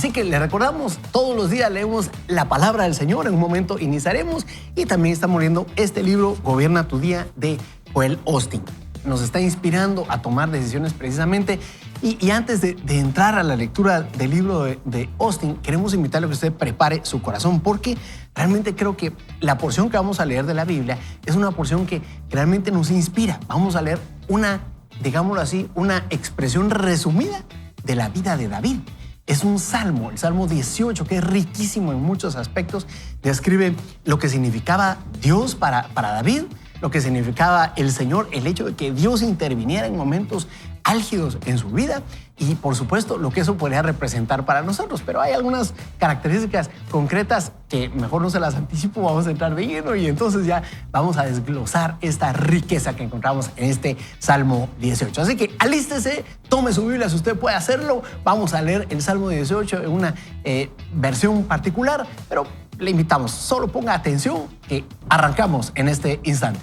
Así que le recordamos, todos los días leemos la palabra del Señor, en un momento iniciaremos, y también estamos leyendo este libro, Gobierna tu Día, de Joel Osteen. Nos está inspirando a tomar decisiones precisamente. Y antes de entrar a la lectura del libro de Osteen, queremos invitarle a que usted prepare su corazón, porque realmente creo que la porción que vamos a leer de la Biblia es una porción que realmente nos inspira. Vamos a leer una, digámoslo así, una expresión resumida de la vida de David. Es un salmo, el Salmo 18, que es riquísimo en muchos aspectos. Describe lo que significaba Dios para David, lo que significaba el Señor, el hecho de que Dios interviniera en momentos álgidos en su vida y, por supuesto, lo que eso podría representar para nosotros. Pero hay algunas características concretas que mejor no se las anticipo, vamos a entrar de lleno y entonces ya vamos a desglosar esta riqueza que encontramos en este Salmo 18. Así que alístese, tome su Biblia si usted puede hacerlo. Vamos a leer el Salmo 18 en una versión particular, pero le invitamos, solo ponga atención que arrancamos en este instante.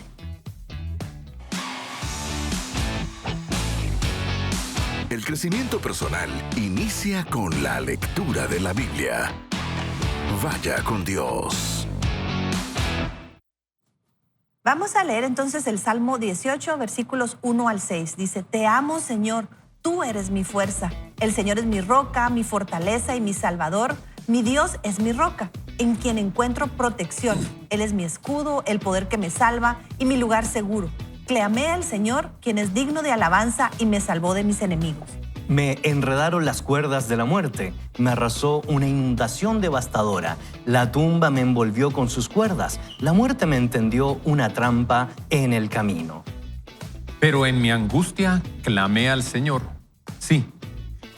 El crecimiento personal inicia con la lectura de la Biblia. Vaya con Dios. Vamos a leer entonces el Salmo 18, versículos 1 al 6. Dice: Te amo, Señor, tú eres mi fuerza. El Señor es mi roca, mi fortaleza y mi salvador. Mi Dios es mi roca, en quien encuentro protección. Él es mi escudo, el poder que me salva y mi lugar seguro. Clamé al Señor, quien es digno de alabanza, y me salvó de mis enemigos. Me enredaron las cuerdas de la muerte, me arrasó una inundación devastadora. La tumba me envolvió con sus cuerdas, la muerte me tendió una trampa en el camino. Pero en mi angustia clamé al Señor. Sí,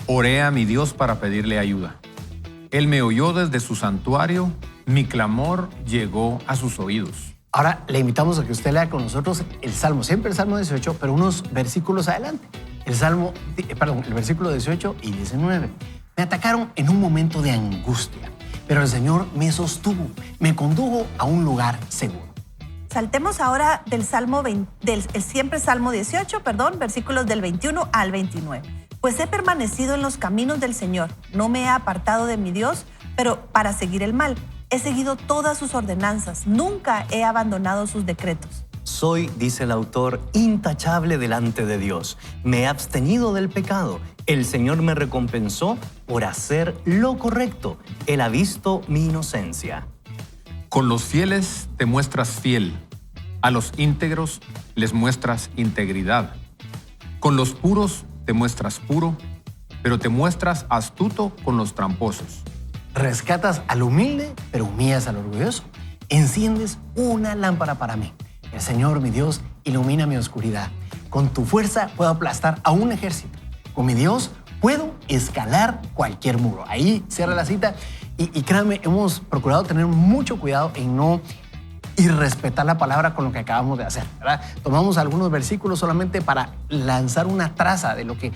oré a mi Dios para pedirle ayuda. Él me oyó desde su santuario, mi clamor llegó a sus oídos. Ahora le invitamos a que usted lea con nosotros el Salmo, siempre el Salmo 18, pero unos versículos adelante. El versículo 18 y 19. Me atacaron en un momento de angustia, pero el Señor me sostuvo, me condujo a un lugar seguro. Saltemos ahora del siempre Salmo 18, versículos del 21 al 29. Pues he permanecido en los caminos del Señor, no me he apartado de mi Dios, pero para seguir el mal. He seguido todas sus ordenanzas, nunca he abandonado sus decretos. Soy, dice el autor, intachable delante de Dios. Me he abstenido del pecado. El Señor me recompensó por hacer lo correcto. Él ha visto mi inocencia. Con los fieles te muestras fiel, a los íntegros les muestras integridad. Con los puros te muestras puro, pero te muestras astuto con los tramposos. Rescatas al humilde, pero humillas al orgulloso. Enciendes una lámpara para mí. El Señor, mi Dios, ilumina mi oscuridad. Con tu fuerza puedo aplastar a un ejército. Con mi Dios puedo escalar cualquier muro. Ahí cierra la cita. Y créanme, hemos procurado tener mucho cuidado en no irrespetar la palabra con lo que acabamos de hacer, ¿verdad? Tomamos algunos versículos solamente para lanzar una traza de lo que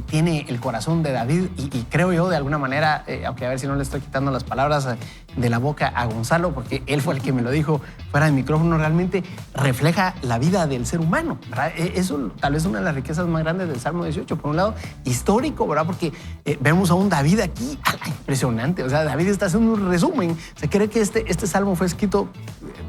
tiene el corazón de David y creo yo de alguna manera, aunque a ver si no le estoy quitando las palabras de la boca a Gonzalo, porque él fue el que me lo dijo fuera de micrófono, realmente refleja la vida del ser humano, ¿verdad? Eso tal vez una de las riquezas más grandes del Salmo 18, por un lado histórico, ¿verdad? Porque vemos a un David aquí, impresionante, o sea, David está haciendo un resumen, se cree que este salmo fue escrito,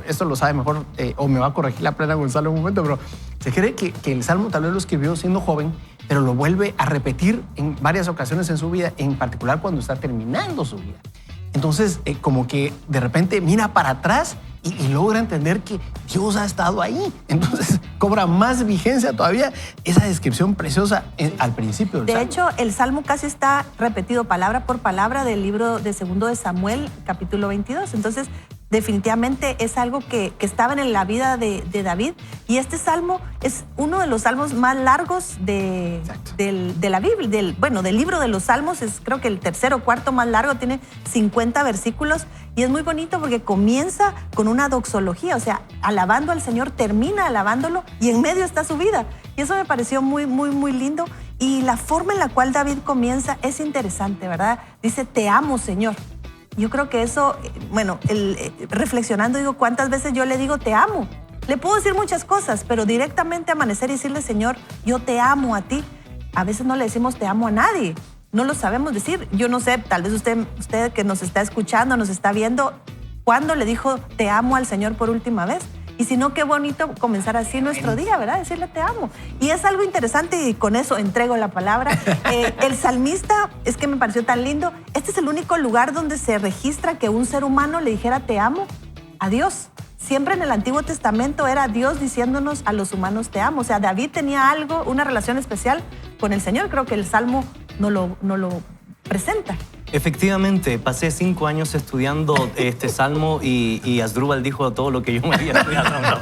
esto lo sabe mejor o me va a corregir la plena Gonzalo en un momento, pero se cree que el Salmo tal vez lo escribió siendo joven, pero lo vuelve a repetir en varias ocasiones en su vida, en particular cuando está terminando su vida. Entonces, como que de repente mira para atrás y logra entender que Dios ha estado ahí. Entonces, cobra más vigencia todavía esa descripción preciosa al principio del Salmo. De hecho, el Salmo casi está repetido palabra por palabra del libro de 2 de Samuel, capítulo 22. Entonces, definitivamente es algo que estaba en la vida de David. Y este salmo es uno de los salmos más largos de la Biblia, del libro de los salmos. Es creo que el tercero o cuarto más largo, tiene 50 versículos. Y es muy bonito porque comienza con una doxología, o sea, alabando al Señor, termina alabándolo y en medio está su vida. Y eso me pareció muy, muy, muy lindo. Y la forma en la cual David comienza es interesante, ¿verdad? Dice, te amo, Señor. Yo creo que eso, reflexionando, digo, ¿cuántas veces yo le digo te amo? Le puedo decir muchas cosas, pero directamente amanecer y decirle, Señor, yo te amo a ti. A veces no le decimos te amo a nadie. no lo sabemos decir. Yo no sé, tal vez usted que nos está escuchando, nos está viendo, ¿cuándo le dijo te amo al Señor por última vez? Y si no, qué bonito comenzar así nuestro día, ¿verdad? Decirle te amo. Y es algo interesante y con eso entrego la palabra. El salmista, es que me pareció tan lindo, este es el único lugar donde se registra que un ser humano le dijera te amo a Dios. Siempre en el Antiguo Testamento era Dios diciéndonos a los humanos te amo. O sea, David tenía algo, una relación especial con el Señor. Creo que el Salmo no lo presenta. Efectivamente, pasé 5 años estudiando este salmo y Asdrúbal dijo todo lo que yo me había estudiado.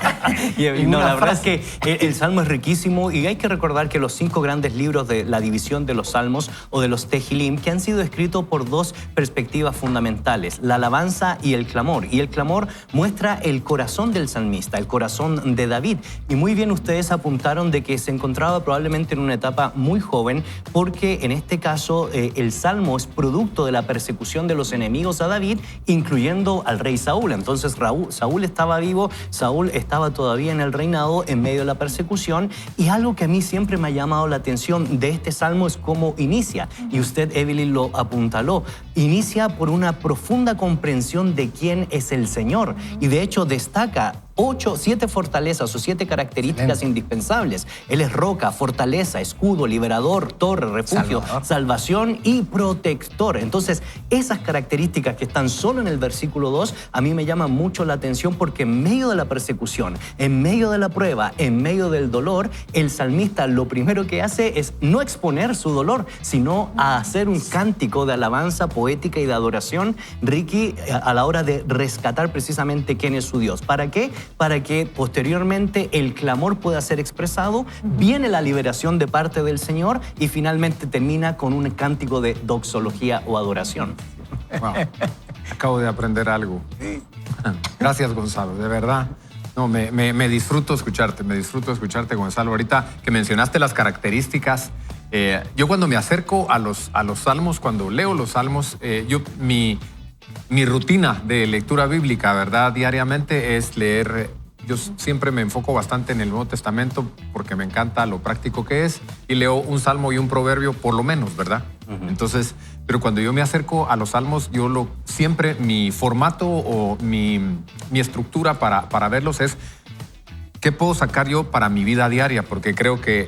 No, la verdad es que el salmo es riquísimo y hay que recordar que los 5 grandes libros de la división de los salmos o de los Tehilim, que han sido escritos por 2 perspectivas fundamentales, la alabanza y el clamor. Y el clamor muestra el corazón del salmista, el corazón de David. Y muy bien ustedes apuntaron de que se encontraba probablemente en una etapa muy joven, porque en este caso el salmo es producto de la persecución de los enemigos a David, incluyendo al rey Saúl. Entonces Saúl estaba vivo, Saúl estaba todavía en el reinado en medio de la persecución, y algo que a mí siempre me ha llamado la atención de este salmo es cómo inicia, y usted, Evelyn, lo apuntaló. Inicia por una profunda comprensión de quién es el Señor, y de hecho destaca 7 fortalezas o 7 características indispensables. Él es roca, fortaleza, escudo, liberador, torre, refugio, salvación y protector. Entonces, esas características que están solo en el versículo 2, a mí me llaman mucho la atención, porque en medio de la persecución, en medio de la prueba, en medio del dolor, el salmista lo primero que hace es no exponer su dolor, sino a hacer un cántico de alabanza poética y de adoración, Ricky, a la hora de rescatar precisamente quién es su Dios. ¿Para qué? Para que posteriormente el clamor pueda ser expresado, viene la liberación de parte del Señor y finalmente termina con un cántico de doxología o adoración. Wow. Acabo de aprender algo. Gracias, Gonzalo, de verdad. No, me disfruto escucharte, Gonzalo. Ahorita que mencionaste las características, yo cuando me acerco a los salmos, cuando leo los salmos, mi rutina de lectura bíblica, ¿verdad? Diariamente es leer. Yo siempre me enfoco bastante en el Nuevo Testamento porque me encanta lo práctico que es, y leo un salmo y un proverbio por lo menos, ¿verdad? Entonces, pero cuando yo me acerco a los salmos, siempre mi formato o mi estructura para verlos es ¿qué puedo sacar yo para mi vida diaria? Porque creo que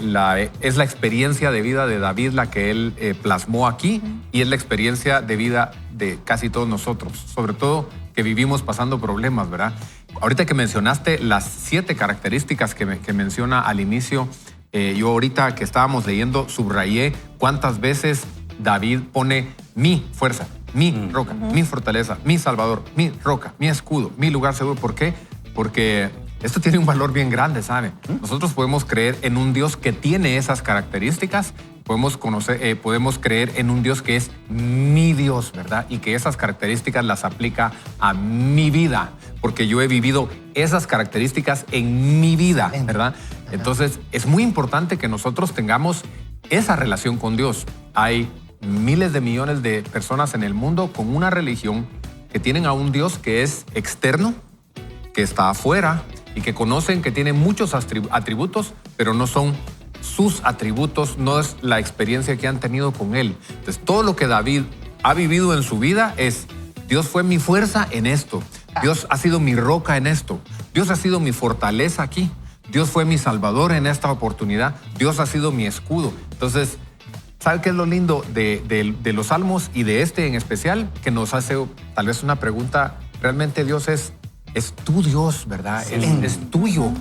es la experiencia de vida de David la que él plasmó aquí, y es la experiencia de vida de casi todos nosotros, sobre todo que vivimos pasando problemas, ¿verdad? Ahorita que mencionaste las 7 características que menciona al inicio, yo ahorita que estábamos leyendo subrayé cuántas veces David pone mi fuerza, mi roca, mi fortaleza, mi salvador, mi roca, mi escudo, mi lugar seguro. ¿Por qué? Porque esto tiene un valor bien grande, ¿sabe? Nosotros podemos creer en un Dios que tiene esas características, podemos creer en un Dios que es mi Dios, ¿verdad? Y que esas características las aplica a mi vida, porque yo he vivido esas características en mi vida, ¿verdad? Entonces, es muy importante que nosotros tengamos esa relación con Dios. Hay miles de millones de personas en el mundo con una religión que tienen a un Dios que es externo, que está afuera, y que conocen que tiene muchos atributos, pero no son sus atributos, no es la experiencia que han tenido con él. Entonces, todo lo que David ha vivido en su vida es: Dios fue mi fuerza en esto, Dios ha sido mi roca en esto, Dios ha sido mi fortaleza aquí, Dios fue mi salvador en esta oportunidad, Dios ha sido mi escudo. Entonces, ¿sabe qué es lo lindo de los salmos y de este en especial? Que nos hace tal vez una pregunta: ¿realmente Dios es tu Dios, ¿verdad? Sí. Es tuyo.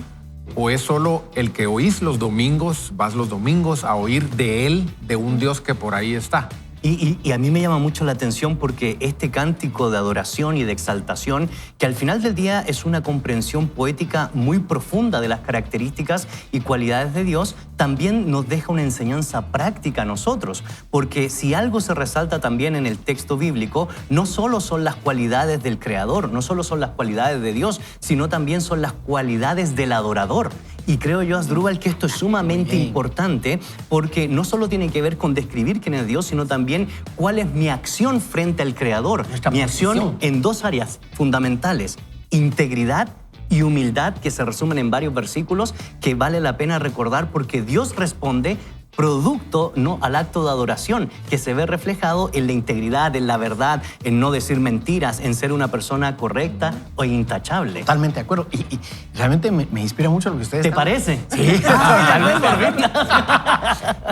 ¿O es solo el que oís los domingos, vas los domingos a oír de él, de un Dios que por ahí está? Y a mí me llama mucho la atención porque este cántico de adoración y de exaltación, que al final del día es una comprensión poética muy profunda de las características y cualidades de Dios, también nos deja una enseñanza práctica a nosotros. Porque si algo se resalta también en el texto bíblico, no solo son las cualidades del Creador, no solo son las cualidades de Dios, sino también son las cualidades del adorador. Y creo yo, Asdrúbal, que esto es sumamente importante, porque no solo tiene que ver con describir quién es Dios, sino también cuál es mi acción frente al Creador. Mi acción en 2 áreas fundamentales: integridad y humildad, que se resumen en varios versículos que vale la pena recordar, porque Dios responde producto no al acto de adoración que se ve reflejado en la integridad, en la verdad, en no decir mentiras, en ser una persona correcta o intachable. Totalmente de acuerdo. Y realmente me inspira mucho lo que ustedes ¿Te están- parece? Sí,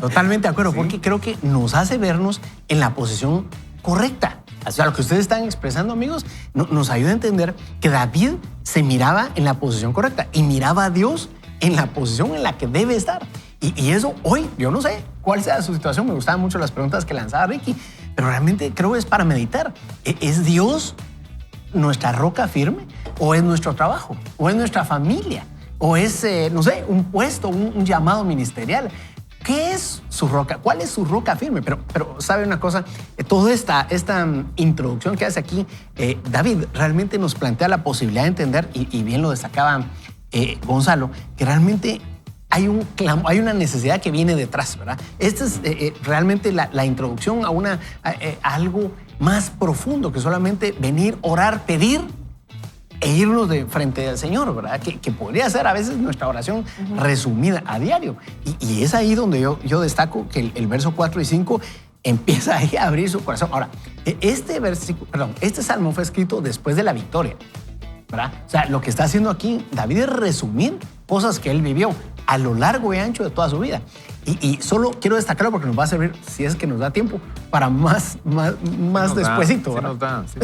totalmente de acuerdo, porque creo que nos hace vernos en la posición correcta. O sea, lo que ustedes están expresando, amigos, nos ayuda a entender que David se miraba en la posición correcta y miraba a Dios en la posición en la que debe estar. Y eso hoy, yo no sé cuál sea su situación, me gustaban mucho las preguntas que lanzaba Ricky, pero realmente creo que es para meditar. ¿Es Dios nuestra roca firme? ¿O es nuestro trabajo? ¿O es nuestra familia? ¿O es, no sé, un puesto, un llamado ministerial? ¿Qué es su roca? ¿Cuál es su roca firme? Pero ¿sabe una cosa? Toda esta introducción que hace aquí, David realmente nos plantea la posibilidad de entender, y bien lo destacaba Gonzalo, que realmente hay una necesidad que viene detrás, ¿verdad? Esta es realmente la introducción a algo más profundo que solamente venir, orar, pedir e irnos de frente al Señor, ¿verdad? Que podría ser a veces nuestra oración resumida a diario. Y es ahí donde yo destaco que el verso 4 y 5 empieza ahí a abrir su corazón. Ahora, este salmo fue escrito después de la victoria, ¿verdad? O sea, lo que está haciendo aquí David es resumir cosas que él vivió a lo largo y ancho de toda su vida. Y solo quiero destacarlo porque nos va a servir, si es que nos da tiempo, para más despuesito. Sí ¿verdad? nos da, sí.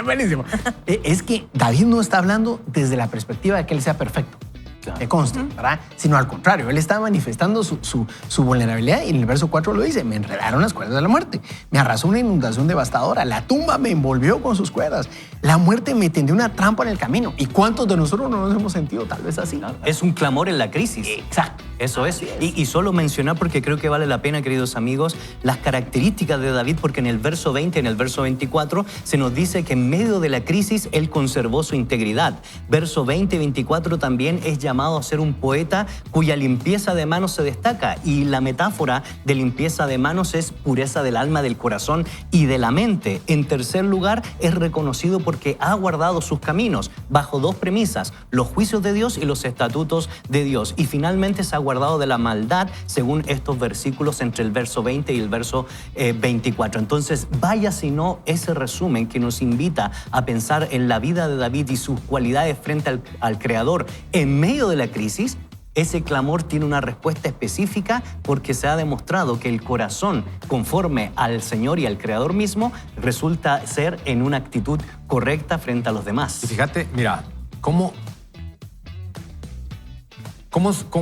Buenísimo. Es que David no está hablando desde la perspectiva de que él sea perfecto. Claro. Que conste, ¿verdad? Sino al contrario, él está manifestando su vulnerabilidad y en el verso 4 lo dice: me enredaron las cuerdas de la muerte, me arrasó una inundación devastadora, la tumba me envolvió con sus cuerdas, la muerte me tendió una trampa en el camino. ¿Y cuántos de nosotros no nos hemos sentido tal vez así? Claro, es un clamor en la crisis. Exacto. Eso es. Y solo mencionar, porque creo que vale la pena, queridos amigos, las características de David, porque en el verso 20, en el verso 24, se nos dice que en medio de la crisis él conservó su integridad. Verso 20 y 24 también es llamado a ser un poeta cuya limpieza de manos se destaca. Y la metáfora de limpieza de manos es pureza del alma, del corazón y de la mente. En tercer lugar, es reconocido porque ha guardado sus caminos bajo dos premisas: los juicios de Dios y los estatutos de Dios. Y finalmente se ha guardado de la maldad, según estos versículos entre el verso 20 y el verso 24. Entonces, vaya si no ese resumen que nos invita a pensar en la vida de David y sus cualidades frente al Creador en medio de la crisis. Ese clamor tiene una respuesta específica porque se ha demostrado que el corazón conforme al Señor y al Creador mismo resulta ser en una actitud correcta frente a los demás. Y fíjate, mira, ¿cómo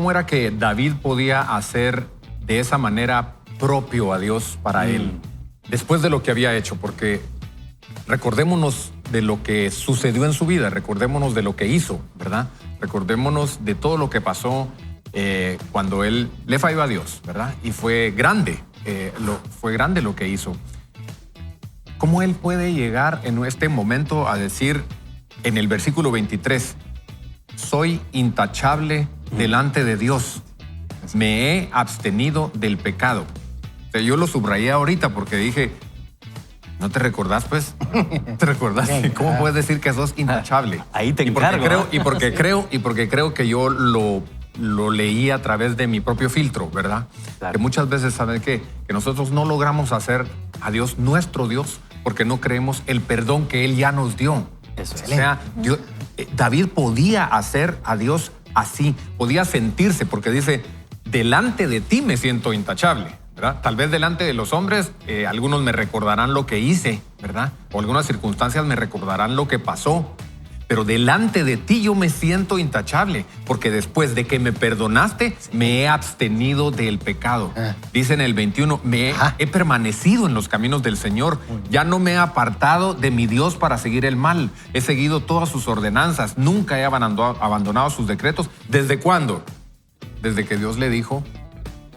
era que David podía hacer de esa manera propio a Dios para él, después de lo que había hecho? Porque recordémonos de lo que sucedió en su vida, recordémonos de lo que hizo, ¿verdad? Recordémonos de todo lo que pasó cuando él le falló a Dios, ¿verdad? Y fue grande lo que hizo. ¿Cómo él puede llegar en este momento a decir en el versículo 23, soy intachable delante de Dios, me he abstenido del pecado? O sea, yo lo subrayé ahorita porque dije, ¿no te recordás, pues? ¿Te recordás? ¿Cómo puedes decir que sos intachable? Ahí te Y porque encargo. porque creo que yo lo leí a través de mi propio filtro, ¿verdad? Claro. Que muchas veces, ¿sabes qué? Que nosotros no logramos hacer a Dios nuestro Dios porque no creemos el perdón que Él ya nos dio. Eso es. O sea, David podía hacer a Dios así, podía sentirse, porque dice, delante de ti me siento intachable, ¿verdad? Tal vez delante de los hombres, algunos me recordarán lo que hice, ¿verdad? O algunas circunstancias me recordarán lo que pasó. Pero delante de ti yo me siento intachable, porque después de que me perdonaste, me he abstenido del pecado. Dice en el 21, he permanecido en los caminos del Señor. Ya no me he apartado de mi Dios para seguir el mal. He seguido todas sus ordenanzas. Nunca he abandonado sus decretos. ¿Desde cuándo? Desde que Dios le dijo,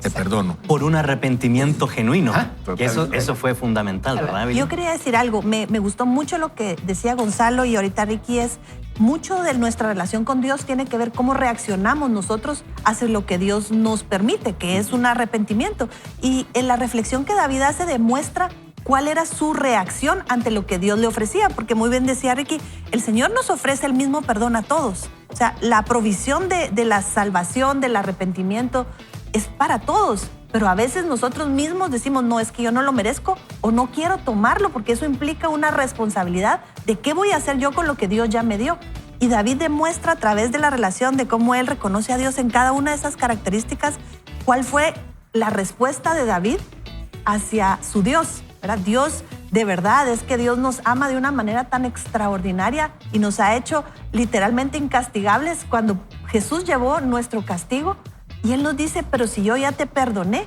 te perdono. Por un arrepentimiento genuino. Que Totalmente. eso fue fundamental, ¿verdad, Evelyn? Yo quería decir algo. Me gustó mucho lo que decía Gonzalo y ahorita Ricky. Es mucho de nuestra relación con Dios tiene que ver cómo reaccionamos nosotros hacia lo que Dios nos permite, que es un arrepentimiento. Y en la reflexión que David hace demuestra cuál era su reacción ante lo que Dios le ofrecía, porque muy bien decía Ricky, el Señor nos ofrece el mismo perdón a todos. O sea, la provisión de la salvación, del arrepentimiento, es para todos. pero a veces nosotros mismos decimos, no, es que yo no lo merezco o no quiero tomarlo porque eso implica una responsabilidad de qué voy a hacer yo con lo que Dios ya me dio. Y David demuestra a través de la relación de cómo él reconoce a Dios en cada una de esas características, cuál fue la respuesta de David hacia su Dios, ¿verdad? Dios, de verdad, es que Dios nos ama de una manera tan extraordinaria y nos ha hecho literalmente incastigables cuando Jesús llevó nuestro castigo y Él nos dice, pero si yo ya te perdoné,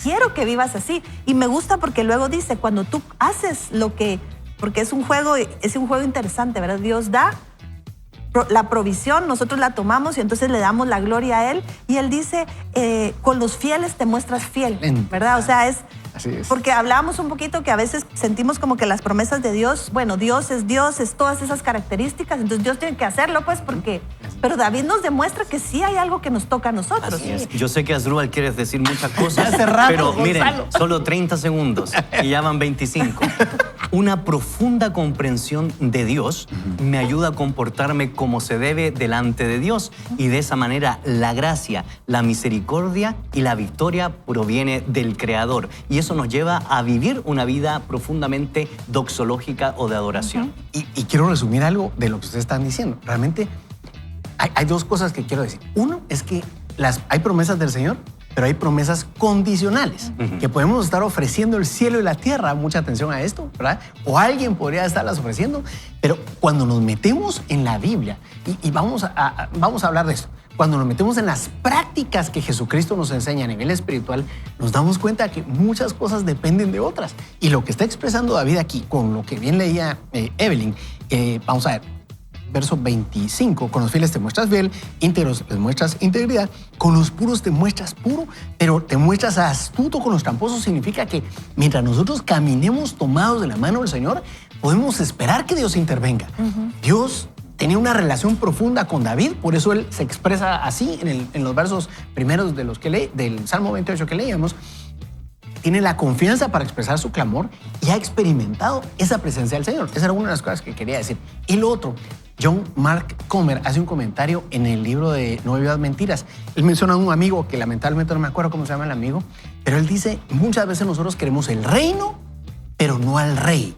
quiero que vivas así. Y me gusta porque luego dice, cuando tú haces lo que, porque es un juego interesante, ¿verdad? Dios da la provisión, nosotros la tomamos y entonces le damos la gloria a Él. Y Él dice, con los fieles te muestras fiel, ¿verdad? O sea, Así es. porque hablábamos un poquito que a veces sentimos como que las promesas de Dios, bueno, Dios, es todas esas características, entonces Dios tiene que hacerlo, pues, porque... Pero David nos demuestra que sí hay algo que nos toca a nosotros. Así es. Yo sé que Asdrúbal quieres decir muchas cosas, Hace rato, pero Gonzalo. miren, solo 30 segundos y ya van 25. Una profunda comprensión de Dios me ayuda a comportarme como se debe delante de Dios y de esa manera la gracia, la misericordia y la victoria proviene del Creador y eso nos lleva a vivir una vida profundamente doxológica o de adoración. Y quiero resumir algo de lo que ustedes están diciendo. Realmente hay dos cosas que quiero decir. Uno es que hay promesas del Señor, pero hay promesas condicionales que podemos estar ofreciendo el cielo y la tierra. Mucha atención a esto, ¿verdad? O alguien podría estarlas ofreciendo, pero cuando nos metemos en la Biblia, y vamos a hablar de esto, cuando nos metemos en las prácticas que Jesucristo nos enseña a nivel espiritual, nos damos cuenta que muchas cosas dependen de otras. Y lo que está expresando David aquí, con lo que bien leía Evelyn, vamos a ver, verso 25, con los fieles te muestras fiel, íntegros les muestras integridad, con los puros te muestras puro, pero te muestras astuto con los tramposos. Significa que mientras nosotros caminemos tomados de la mano del Señor, podemos esperar que Dios intervenga. Dios tenía una relación profunda con David, por eso él se expresa así en los versos primeros del Salmo 28 que leíamos. Tiene la confianza para expresar su clamor y ha experimentado esa presencia del Señor. Esa era una de las cosas que quería decir. Y lo otro, John Mark Comer hace un comentario en el libro de No vivas mentiras. Él menciona a un amigo que lamentablemente no me acuerdo cómo se llama el amigo, pero él dice, muchas veces nosotros queremos el reino, pero no al rey.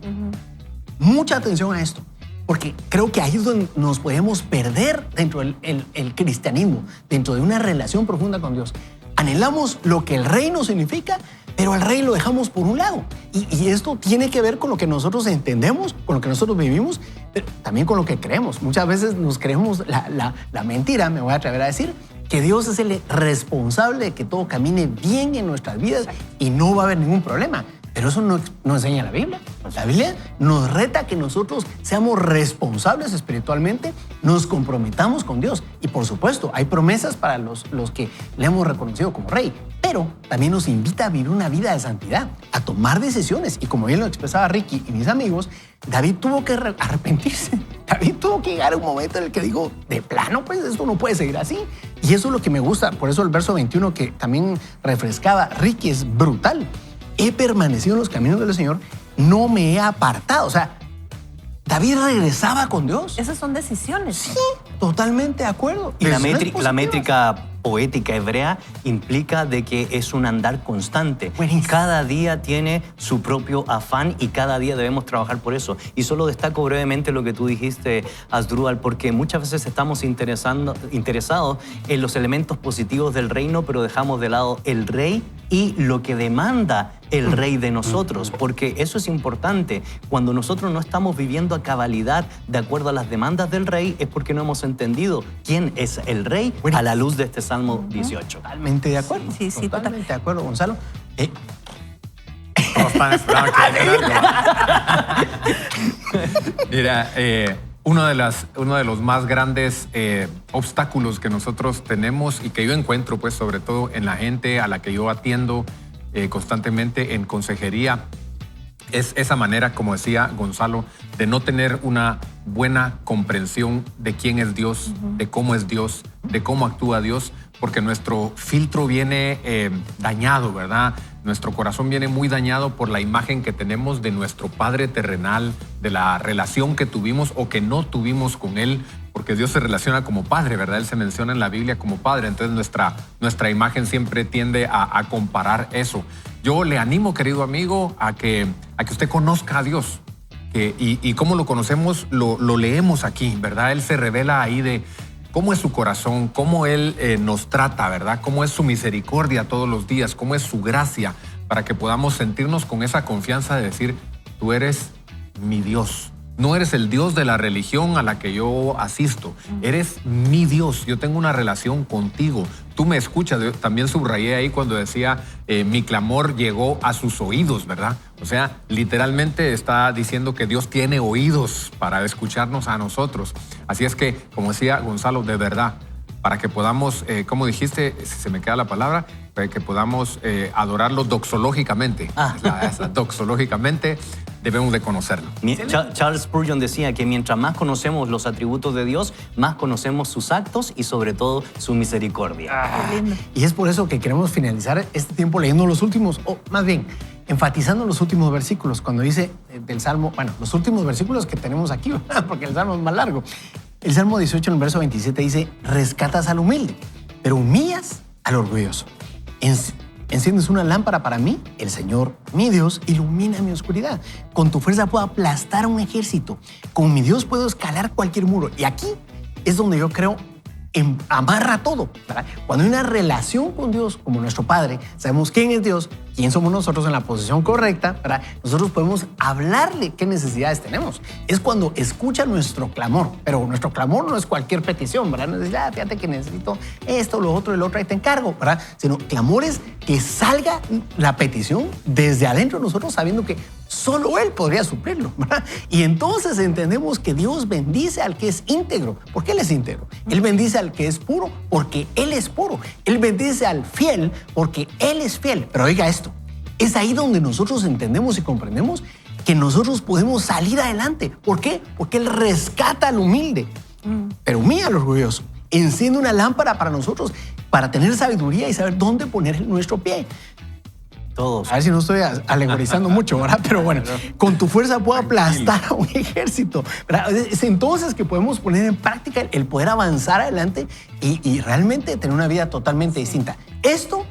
Mucha atención a esto, porque creo que ahí es donde nos podemos perder dentro del el cristianismo, dentro de una relación profunda con Dios. Anhelamos lo que el reino significa, pero al rey lo dejamos por un lado. Y esto tiene que ver con lo que nosotros entendemos, con lo que nosotros vivimos, pero también con lo que creemos. Muchas veces nos creemos la mentira, me voy a atrever a decir, que Dios es el responsable de que todo camine bien en nuestras vidas y no va a haber ningún problema. Pero eso no enseña la Biblia. La Biblia nos reta que nosotros seamos responsables espiritualmente, nos comprometamos con Dios. Y por supuesto, hay promesas para los que le hemos reconocido como rey. Pero también nos invita a vivir una vida de santidad, a tomar decisiones. Y como bien lo expresaba Ricky y mis amigos, David tuvo que arrepentirse. David tuvo que llegar a un momento en el que dijo, de plano, pues esto no puede seguir así. Y eso es lo que me gusta. Por eso el verso 21 que también refrescaba Ricky es brutal. He permanecido en los caminos del Señor, no me he apartado. O sea, David regresaba con Dios. Esas son decisiones. Sí, totalmente de acuerdo. Y la Decisiones métrica poética hebrea implica de que es un andar constante. Buenísimo. Cada día tiene su propio afán y cada día debemos trabajar por eso. Y solo destaco brevemente lo que tú dijiste, Asdrúbal, porque muchas veces estamos interesados en los elementos positivos del reino, pero dejamos de lado el rey y lo que demanda el rey de nosotros, porque eso es importante. Cuando nosotros no estamos viviendo a cabalidad de acuerdo a las demandas del rey, es porque no hemos entendido quién es el rey a la luz de este Salmo 18. Totalmente de acuerdo. Sí, totalmente de acuerdo, Gonzalo. Todos están esperando que digan algo. Mira, uno de los más grandes obstáculos que nosotros tenemos y que yo encuentro, pues, sobre todo en la gente a la que yo atiendo constantemente en consejería, es esa manera, como decía Gonzalo, de no tener una buena comprensión de quién es Dios, de cómo es Dios, de cómo actúa Dios, porque nuestro filtro viene dañado, ¿verdad? Nuestro corazón viene muy dañado por la imagen que tenemos de nuestro Padre terrenal, de la relación que tuvimos o que no tuvimos con Él porque Dios se relaciona como padre, ¿verdad? Él se menciona en la Biblia como padre, entonces nuestra imagen siempre tiende a comparar eso. Yo le animo, querido amigo, a que usted conozca a Dios. Y cómo lo conocemos, lo leemos aquí, ¿verdad? Él se revela ahí de cómo es su corazón, cómo Él nos trata, ¿verdad? Cómo es su misericordia todos los días, cómo es su gracia, para que podamos sentirnos con esa confianza de decir, tú eres mi Dios. No eres el Dios de la religión a la que yo asisto. Eres mi Dios. Yo tengo una relación contigo. Tú me escuchas. Yo también subrayé ahí cuando decía mi clamor llegó a sus oídos, ¿verdad? O sea, literalmente está diciendo que Dios tiene oídos para escucharnos a nosotros. Así es que, como decía Gonzalo, de verdad, para que podamos, como dijiste, si se me queda la palabra, para que podamos adorarlo doxológicamente. Doxológicamente debemos de conocerlo. Charles Spurgeon decía que mientras más conocemos los atributos de Dios, más conocemos sus actos y sobre todo su misericordia. Qué lindo. Y es por eso que queremos finalizar este tiempo leyendo los últimos, o más bien, enfatizando los últimos versículos. Cuando dice del Salmo, bueno, los últimos versículos que tenemos aquí, porque el Salmo es más largo. El Salmo 18, en el verso 27, dice, rescatas al humilde, pero humillas al orgulloso. Enciendes una lámpara para mí, el Señor, mi Dios, ilumina mi oscuridad. Con tu fuerza puedo aplastar un ejército. Con mi Dios puedo escalar cualquier muro. Y aquí es donde yo creo amarra todo, ¿verdad? Cuando hay una relación con Dios como nuestro Padre, sabemos quién es Dios, quién somos nosotros en la posición correcta, ¿verdad? Nosotros podemos hablarle qué necesidades tenemos. Es cuando escucha nuestro clamor, pero nuestro clamor no es cualquier petición, ¿verdad? No es decir, fíjate que necesito esto, lo otro, el otro, ahí te encargo, ¿verdad? Sino clamores que salga la petición desde adentro de nosotros, sabiendo que solo Él podría suplirlo, ¿verdad? Y entonces entendemos que Dios bendice al que es íntegro. ¿Por qué Él es íntegro? Él bendice al que es puro porque Él es puro. Él bendice al fiel porque Él es fiel. Pero oiga esto, es ahí donde nosotros entendemos y comprendemos que nosotros podemos salir adelante. ¿Por qué? Porque Él rescata al humilde, pero humilla al orgulloso. Enciende una lámpara para nosotros, para tener sabiduría y saber dónde poner nuestro pie. Todos. A ver si no estoy alegorizando mucho, ¿verdad? Pero bueno, con tu fuerza puedo aplastar a un ejército, ¿verdad? Es entonces que podemos poner en práctica el poder avanzar adelante y realmente tener una vida totalmente distinta. Esto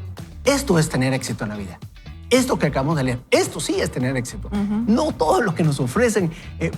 es tener éxito en la vida. Esto que acabamos de leer, esto sí es tener éxito. No todo lo que nos ofrecen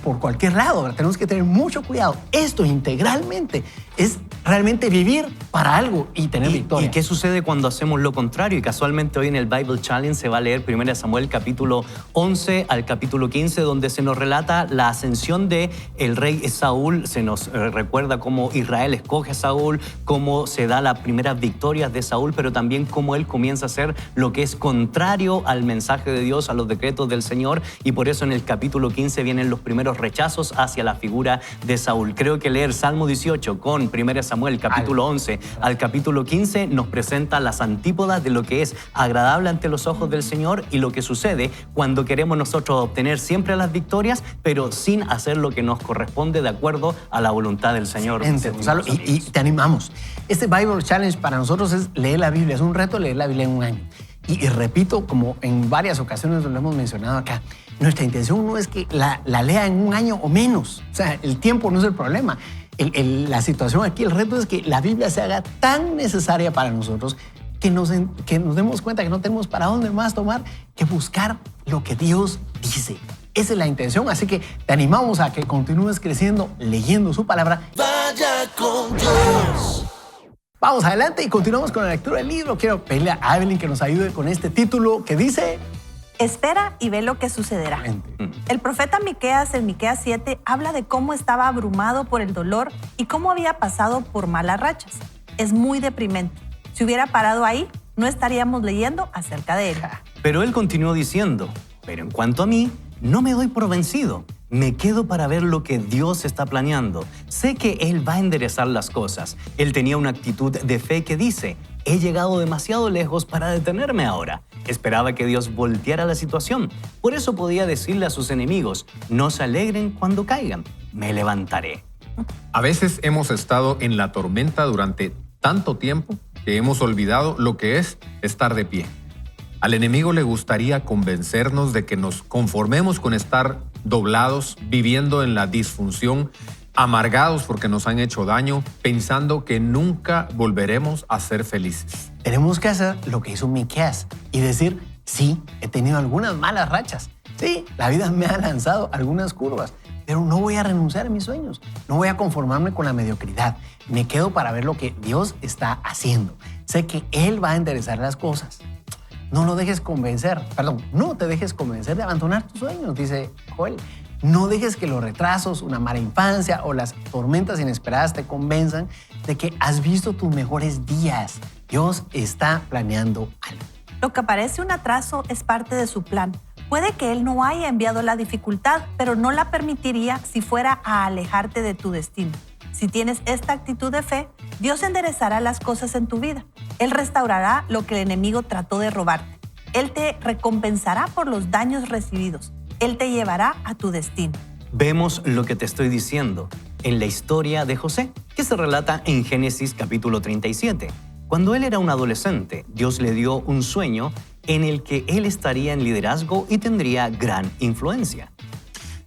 por cualquier lado, ¿verdad? Tenemos que tener mucho cuidado. Esto integralmente es realmente vivir para algo y tener victoria. ¿Y qué sucede cuando hacemos lo contrario? Y casualmente hoy en el Bible Challenge se va a leer 1 Samuel capítulo 11 al capítulo 15, donde se nos relata la ascensión de el rey Saúl. Se nos recuerda cómo Israel escoge a Saúl, cómo se da las primeras victorias de Saúl, pero también cómo él comienza a hacer lo que es contrario al mensaje de Dios, a los decretos del Señor, y por eso en el capítulo 15 vienen los primeros rechazos hacia la figura de Saúl. Creo que leer Salmo 18 con 1 Samuel capítulo 11 al capítulo 15 nos presenta las antípodas de lo que es agradable ante los ojos del Señor y lo que sucede cuando queremos nosotros obtener siempre las victorias, pero sin hacer lo que nos corresponde de acuerdo a la voluntad del Señor. Gonzalo, y te animamos. Este Bible Challenge para nosotros es leer la Biblia, es un reto leer la Biblia en un año. Y repito, como en varias ocasiones lo hemos mencionado acá, nuestra intención no es que la lea en un año o menos. O sea, el tiempo no es el problema. La situación aquí, el reto es que la Biblia se haga tan necesaria para nosotros que nos demos cuenta que no tenemos para dónde más tomar que buscar lo que Dios dice. Esa es la intención, así que te animamos a que continúes creciendo leyendo su palabra. Vaya con Dios. Vamos adelante y continuamos con la lectura del libro. Quiero pedirle a Evelyn que nos ayude con este título que dice... Espera y ve lo que sucederá. El profeta Miqueas en Miqueas 7 habla de cómo estaba abrumado por el dolor y cómo había pasado por malas rachas. Es muy deprimente. Si hubiera parado ahí, no estaríamos leyendo acerca de él. Pero él continuó diciendo, pero en cuanto a mí, no me doy por vencido. Me quedo para ver lo que Dios está planeando. Sé que Él va a enderezar las cosas. Él tenía una actitud de fe que dice, he llegado demasiado lejos para detenerme ahora. Esperaba que Dios volteara la situación. Por eso podía decirle a sus enemigos, no se alegren cuando caigan, me levantaré. A veces hemos estado en la tormenta durante tanto tiempo que hemos olvidado lo que es estar de pie. Al enemigo le gustaría convencernos de que nos conformemos con estar doblados, viviendo en la disfunción, amargados porque nos han hecho daño, pensando que nunca volveremos a ser felices. Tenemos que hacer lo que hizo Miqueas y decir, sí, he tenido algunas malas rachas. Sí, la vida me ha lanzado algunas curvas, pero no voy a renunciar a mis sueños. No voy a conformarme con la mediocridad. Me quedo para ver lo que Dios está haciendo. Sé que Él va a enderezar las cosas. No te dejes convencer de abandonar tus sueños, dice Joel. No dejes que los retrasos, una mala infancia o las tormentas inesperadas te convenzan de que has visto tus mejores días. Dios está planeando algo. Lo que parece un atraso es parte de su plan. Puede que Él no haya enviado la dificultad, pero no la permitiría si fuera a alejarte de tu destino. Si tienes esta actitud de fe, Dios enderezará las cosas en tu vida. Él restaurará lo que el enemigo trató de robarte. Él te recompensará por los daños recibidos. Él te llevará a tu destino. Vemos lo que te estoy diciendo en la historia de José, que se relata en Génesis capítulo 37. Cuando él era un adolescente, Dios le dio un sueño en el que él estaría en liderazgo y tendría gran influencia.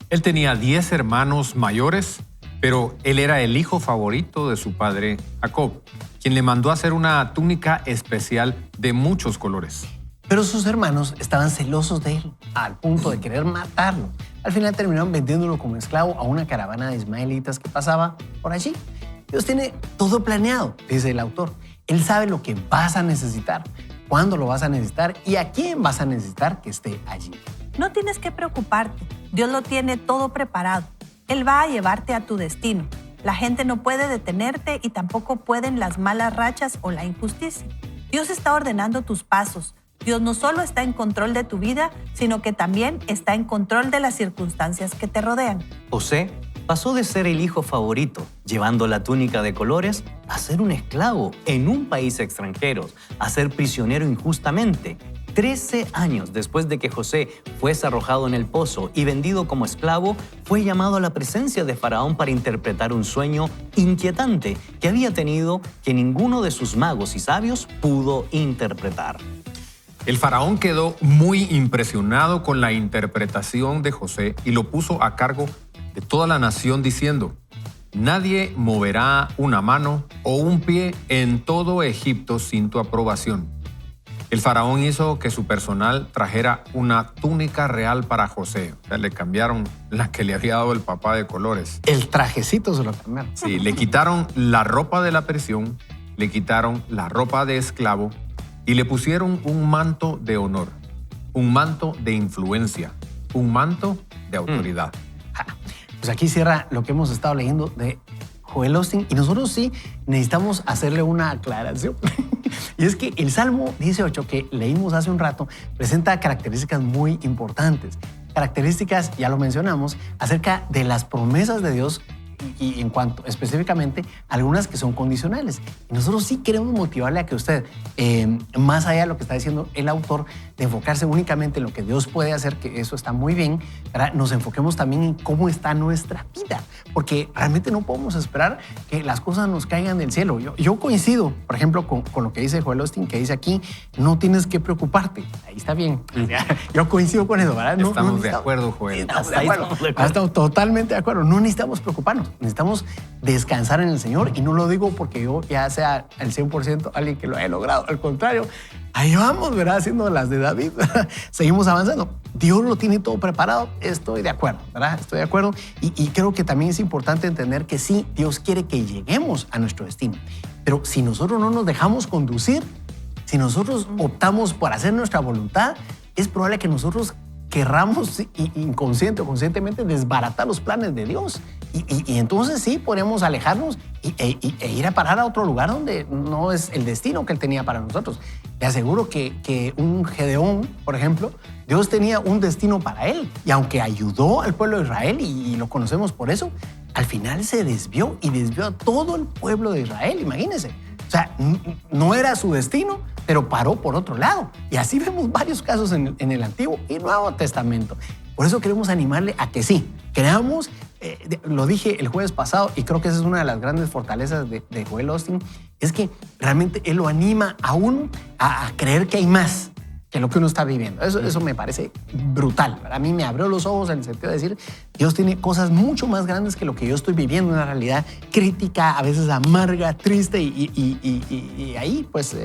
Él tenía 10 hermanos mayores, pero él era el hijo favorito de su padre Jacob, quien le mandó a hacer una túnica especial de muchos colores. Pero sus hermanos estaban celosos de él, al punto de querer matarlo. Al final terminaron vendiéndolo como esclavo a una caravana de ismaelitas que pasaba por allí. Dios tiene todo planeado, dice el autor. Él sabe lo que vas a necesitar, cuándo lo vas a necesitar y a quién vas a necesitar que esté allí. No tienes que preocuparte. Dios lo tiene todo preparado. Él va a llevarte a tu destino. La gente no puede detenerte y tampoco pueden las malas rachas o la injusticia. Dios está ordenando tus pasos. Dios no solo está en control de tu vida, sino que también está en control de las circunstancias que te rodean. José pasó de ser el hijo favorito, llevando la túnica de colores, a ser un esclavo en un país extranjero, a ser prisionero injustamente. 13 años después de que José fuese arrojado en el pozo y vendido como esclavo, fue llamado a la presencia de Faraón para interpretar un sueño inquietante que había tenido que ninguno de sus magos y sabios pudo interpretar. El faraón quedó muy impresionado con la interpretación de José y lo puso a cargo de toda la nación diciendo: nadie moverá una mano o un pie en todo Egipto sin tu aprobación. El faraón hizo que su personal trajera una túnica real para José. O sea, le cambiaron la que le había dado el papá de colores. El trajecito se lo cambiaron. Sí, le quitaron la ropa de la prisión, le quitaron la ropa de esclavo y le pusieron un manto de honor, un manto de influencia, un manto de autoridad. Pues aquí cierra lo que hemos estado leyendo de Joel Osteen y nosotros sí necesitamos hacerle una aclaración. Y es que el Salmo 18 que leímos hace un rato presenta características muy importantes. Características, ya lo mencionamos, acerca de las promesas de Dios y en cuanto específicamente algunas que son condicionales. Y nosotros sí queremos motivarle a que usted, más allá de lo que está diciendo el autor, de enfocarse únicamente en lo que Dios puede hacer, que eso está muy bien, ¿verdad? Nos enfoquemos también en cómo está nuestra vida, porque realmente no podemos esperar que las cosas nos caigan del cielo. Yo coincido, por ejemplo, con lo que dice Joel Osteen, que dice aquí, no tienes que preocuparte. Ahí está bien. Yo coincido con eso, ¿verdad? Estamos de acuerdo, Joel. Estamos totalmente de acuerdo. No necesitamos preocuparnos. Necesitamos descansar en el Señor y no lo digo porque yo ya sea al 100% alguien que lo haya logrado. Al contrario, ahí vamos, ¿verdad? Haciendo las de David. Seguimos avanzando. Dios lo tiene todo preparado. Estoy de acuerdo, ¿verdad? Estoy de acuerdo. Y creo que también es importante entender que sí, Dios quiere que lleguemos a nuestro destino. Pero si nosotros no nos dejamos conducir, si nosotros optamos por hacer nuestra voluntad, es probable que nosotros querramos inconsciente o conscientemente desbaratar los planes de Dios. Y entonces sí podríamos alejarnos e ir a parar a otro lugar donde no es el destino que Él tenía para nosotros. Te aseguro que un Gedeón, por ejemplo, Dios tenía un destino para él. Y aunque ayudó al pueblo de Israel y lo conocemos por eso, al final se desvió y desvió a todo el pueblo de Israel, imagínense. O sea, no era su destino, pero paró por otro lado. Y así vemos varios casos en el Antiguo y Nuevo Testamento. Por eso queremos animarle a que sí, creamos, lo dije el jueves pasado y creo que esa es una de las grandes fortalezas de Joel Osteen, es que realmente él lo anima a uno a creer que hay más, que lo que uno está viviendo. Eso me parece brutal. A mí me abrió los ojos en el sentido de decir, Dios tiene cosas mucho más grandes que lo que yo estoy viviendo, una realidad crítica, a veces amarga, triste y ahí pues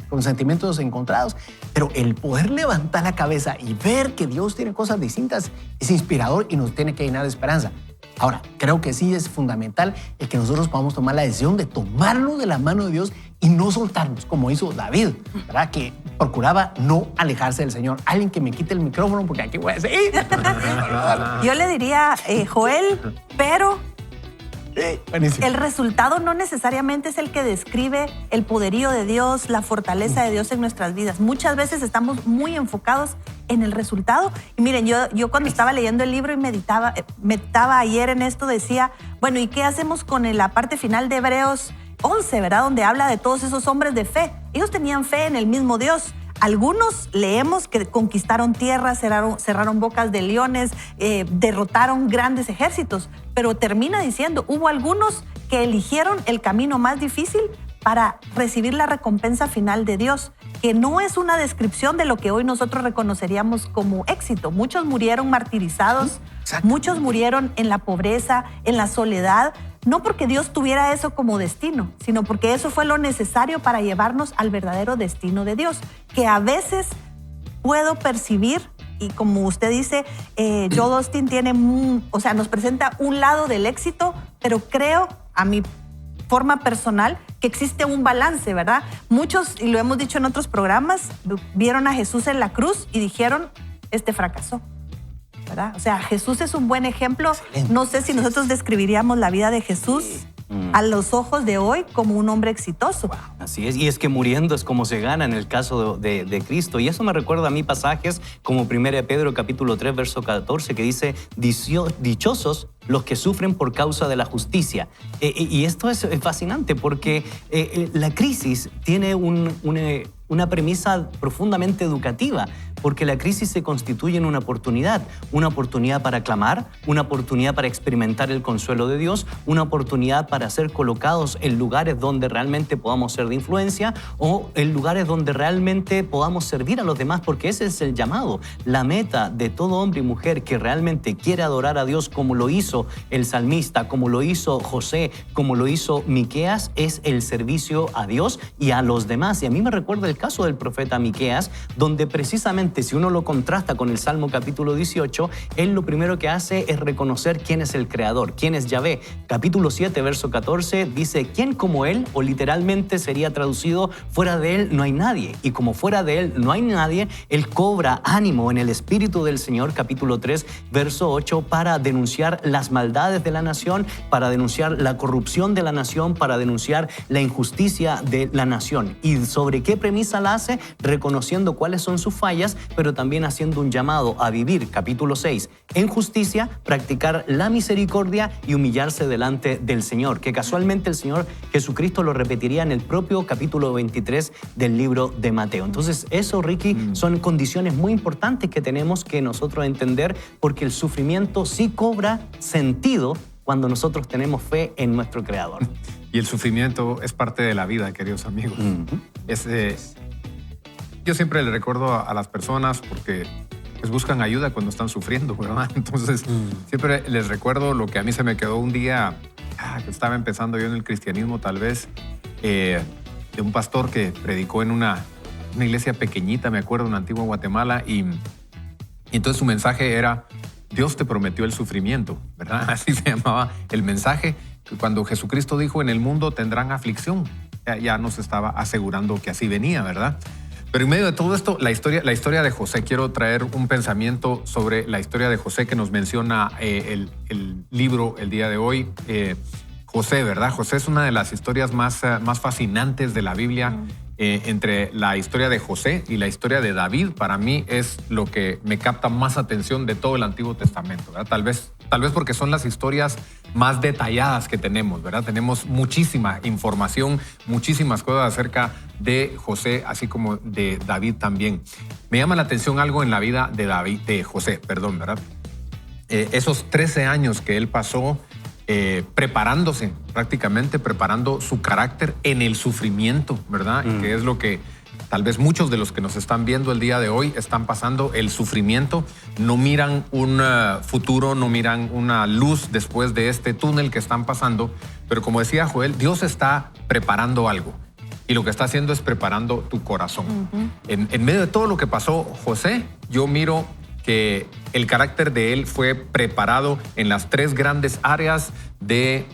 con sentimientos encontrados. Pero el poder levantar la cabeza y ver que Dios tiene cosas distintas es inspirador y nos tiene que llenar de esperanza. Ahora, creo que sí es fundamental el que nosotros podamos tomar la decisión de tomarlo de la mano de Dios y no soltarnos, como hizo David, ¿verdad? Que procuraba no alejarse del Señor. Alguien que me quite el micrófono porque aquí voy a decir. Yo le diría, Joel, pero Buenísimo. el resultado no necesariamente es el que describe el poderío de Dios, la fortaleza de Dios en nuestras vidas. Muchas veces estamos muy enfocados en el resultado. Y miren, yo cuando estaba leyendo el libro y meditaba ayer en esto, decía, bueno, ¿y qué hacemos con la parte final de Hebreos 11, ¿verdad? Donde habla de todos esos hombres de fe. Ellos tenían fe en el mismo Dios. Algunos leemos que conquistaron tierras, cerraron bocas de leones, derrotaron grandes ejércitos, pero termina diciendo, hubo algunos que eligieron el camino más difícil para recibir la recompensa final de Dios, que no es una descripción de lo que hoy nosotros reconoceríamos como éxito. Muchos murieron martirizados, muchos murieron en la pobreza, en la soledad, no porque Dios tuviera eso como destino, sino porque eso fue lo necesario para llevarnos al verdadero destino de Dios, que a veces puedo percibir, y como usted dice, Joel Osteen nos presenta un lado del éxito, pero creo, a mi forma personal, que existe un balance, ¿verdad? Muchos, y lo hemos dicho en otros programas, vieron a Jesús en la cruz y dijeron, fracasó, ¿verdad? O sea, Jesús es un buen ejemplo. Excelente. No sé si nosotros describiríamos la vida de Jesús a los ojos de hoy como un hombre exitoso. Así es, y es que muriendo es como se gana en el caso de Cristo. Y eso me recuerda a mí pasajes como 1 Pedro capítulo 3, verso 14, que dice, dichosos los que sufren por causa de la justicia. Y esto es fascinante porque la crisis tiene una premisa profundamente educativa, porque la crisis se constituye en una oportunidad para clamar, una oportunidad para experimentar el consuelo de Dios, una oportunidad para ser colocados en lugares donde realmente podamos ser de influencia o en lugares donde realmente podamos servir a los demás, porque ese es el llamado. La meta de todo hombre y mujer que realmente quiere adorar a Dios como lo hizo el salmista, como lo hizo José, como lo hizo Miqueas, es el servicio a Dios y a los demás. Y a mí me recuerda el caso del profeta Miqueas, donde precisamente si uno lo contrasta con el Salmo capítulo 18, él lo primero que hace es reconocer quién es el creador, quién es Yahvé. Capítulo 7, verso 14 dice, ¿quién como él? O literalmente sería traducido, fuera de él no hay nadie. Y como fuera de él no hay nadie, él cobra ánimo en el Espíritu del Señor, capítulo 3, verso 8, para denunciar las maldades de la nación, para denunciar la corrupción de la nación, para denunciar la injusticia de la nación. ¿Y sobre qué premisa la hace? Reconociendo cuáles son sus fallas, pero también haciendo un llamado a vivir, capítulo 6, en justicia, practicar la misericordia y humillarse delante del Señor, que casualmente el Señor Jesucristo lo repetiría en el propio capítulo 23 del libro de Mateo. Entonces eso, Ricky, son condiciones muy importantes que tenemos que nosotros entender, porque el sufrimiento sí cobra sentido cuando nosotros tenemos fe en nuestro Creador. Y el sufrimiento es parte de la vida, queridos amigos. Yo siempre le recuerdo a las personas porque pues, buscan ayuda cuando están sufriendo, ¿verdad? Entonces, siempre les recuerdo lo que a mí se me quedó un día, que estaba empezando yo en el cristianismo, tal vez, de un pastor que predicó en una iglesia pequeñita, me acuerdo, en Antigua Guatemala, y entonces su mensaje era, Dios te prometió el sufrimiento, ¿verdad? Así se llamaba el mensaje. Cuando Jesucristo dijo, en el mundo tendrán aflicción, ya nos estaba asegurando que así venía, ¿verdad? Pero en medio de todo esto, la historia de José, quiero traer un pensamiento sobre la historia de José que nos menciona el libro el día de hoy. José, ¿verdad? José es una de las historias más fascinantes de la Biblia. Entre la historia de José y la historia de David, para mí es lo que me capta más atención de todo el Antiguo Testamento, ¿verdad? Tal vez porque son las historias más detalladas que tenemos, ¿verdad? Tenemos muchísima información, muchísimas cosas acerca de José, así como de David también. Me llama la atención algo en la vida de José, ¿verdad? Esos 13 años que él pasó preparando su carácter en el sufrimiento, ¿verdad? Y que es lo que tal vez muchos de los que nos están viendo el día de hoy están pasando el sufrimiento, no miran un futuro, no miran una luz después de este túnel que están pasando, pero como decía Joel, Dios está preparando algo y lo que está haciendo es preparando tu corazón. En medio de todo lo que pasó José, yo miro que el carácter de él fue preparado en las 3 grandes áreas de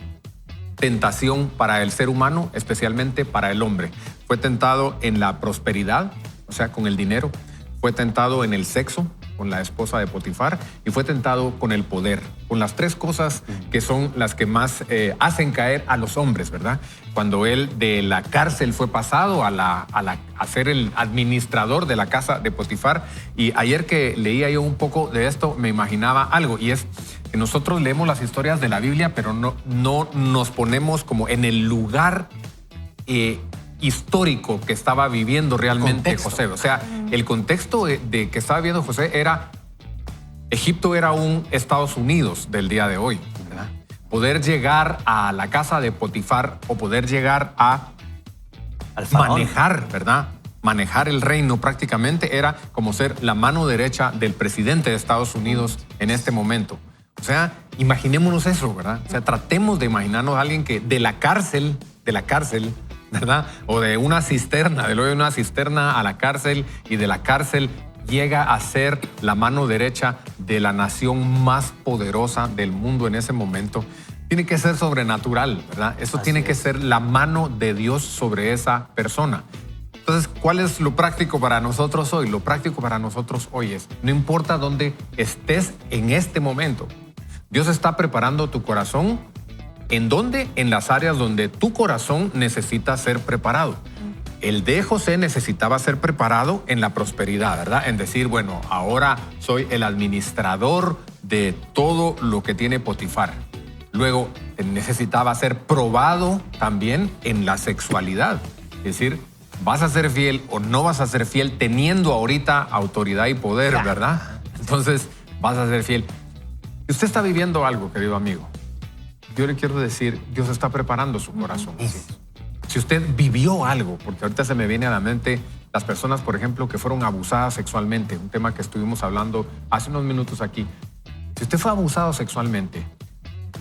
tentación para el ser humano, especialmente para el hombre. Fue tentado en la prosperidad, o sea, con el dinero. Fue tentado en el sexo, con la esposa de Potifar. Y fue tentado con el poder, con las 3 cosas que son las que más hacen caer a los hombres, ¿verdad? Cuando él de la cárcel fue pasado a ser el administrador de la casa de Potifar. Y ayer que leía yo un poco de esto, me imaginaba algo, y es que nosotros leemos las historias de la Biblia, pero no nos ponemos como en el lugar histórico que estaba viviendo realmente José. O sea, el contexto de que estaba viviendo José era, Egipto era un Estados Unidos del día de hoy, ¿verdad? Poder llegar a la casa de Potifar o poder llegar Al faraón. manejar, ¿verdad? Manejar el reino prácticamente era como ser la mano derecha del presidente de Estados Unidos en este momento. O sea, imaginémonos eso, ¿verdad? O sea, tratemos de imaginarnos a alguien que de la cárcel, ¿verdad? O de una cisterna, de luego de una cisterna a la cárcel, y de la cárcel llega a ser la mano derecha de la nación más poderosa del mundo en ese momento. Tiene que ser sobrenatural, ¿verdad? Eso tiene que ser la mano de Dios sobre esa persona. Entonces, ¿cuál es lo práctico para nosotros hoy? Lo práctico para nosotros hoy es, no importa dónde estés en este momento, Dios está preparando tu corazón. ¿En dónde? En las áreas donde tu corazón necesita ser preparado. El de José necesitaba ser preparado en la prosperidad, ¿verdad? En decir, bueno, ahora soy el administrador de todo lo que tiene Potifar. Luego, necesitaba ser probado también en la sexualidad. Es decir, vas a ser fiel o no vas a ser fiel teniendo ahorita autoridad y poder, ¿verdad? Entonces, vas a ser fiel. Si usted está viviendo algo, querido amigo, yo le quiero decir, Dios está preparando su corazón. Si usted vivió algo, porque ahorita se me viene a la mente las personas, por ejemplo, que fueron abusadas sexualmente, un tema que estuvimos hablando hace unos minutos aquí. Si usted fue abusado sexualmente,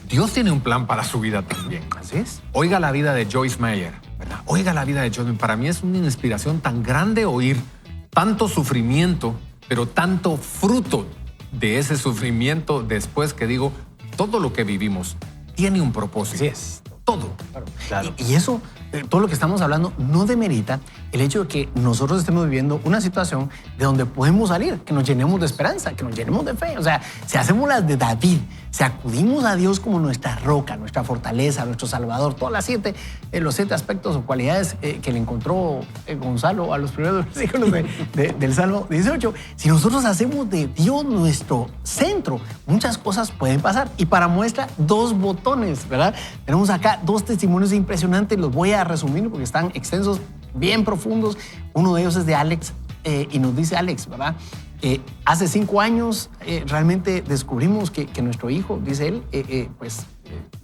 Dios tiene un plan para su vida también. Así es. Oiga la vida de Joyce Meyer, ¿verdad? Oiga la vida de Joyce Meyer. Para mí es una inspiración tan grande oír tanto sufrimiento, pero tanto fruto de ese sufrimiento después, que digo, todo lo que vivimos tiene un propósito. Así es. Todo. Claro. Y eso, todo lo que estamos hablando, no demerita el hecho de que nosotros estemos viviendo una situación de donde podemos salir, que nos llenemos de esperanza, que nos llenemos de fe. O sea, si hacemos las de David, si acudimos a Dios como nuestra roca, nuestra fortaleza, nuestro Salvador, todas las los 7 aspectos o cualidades que le encontró Gonzalo a los primeros versículos del Salmo 18, si nosotros hacemos de Dios nuestro centro, muchas cosas pueden pasar. Y para muestra, 2 botones, ¿verdad? Tenemos acá 2 testimonios impresionantes, los voy a resumir porque están extensos, bien profundos. Uno de ellos es de Alex, y nos dice Alex, ¿verdad? Hace 5 años realmente descubrimos que nuestro hijo, dice él,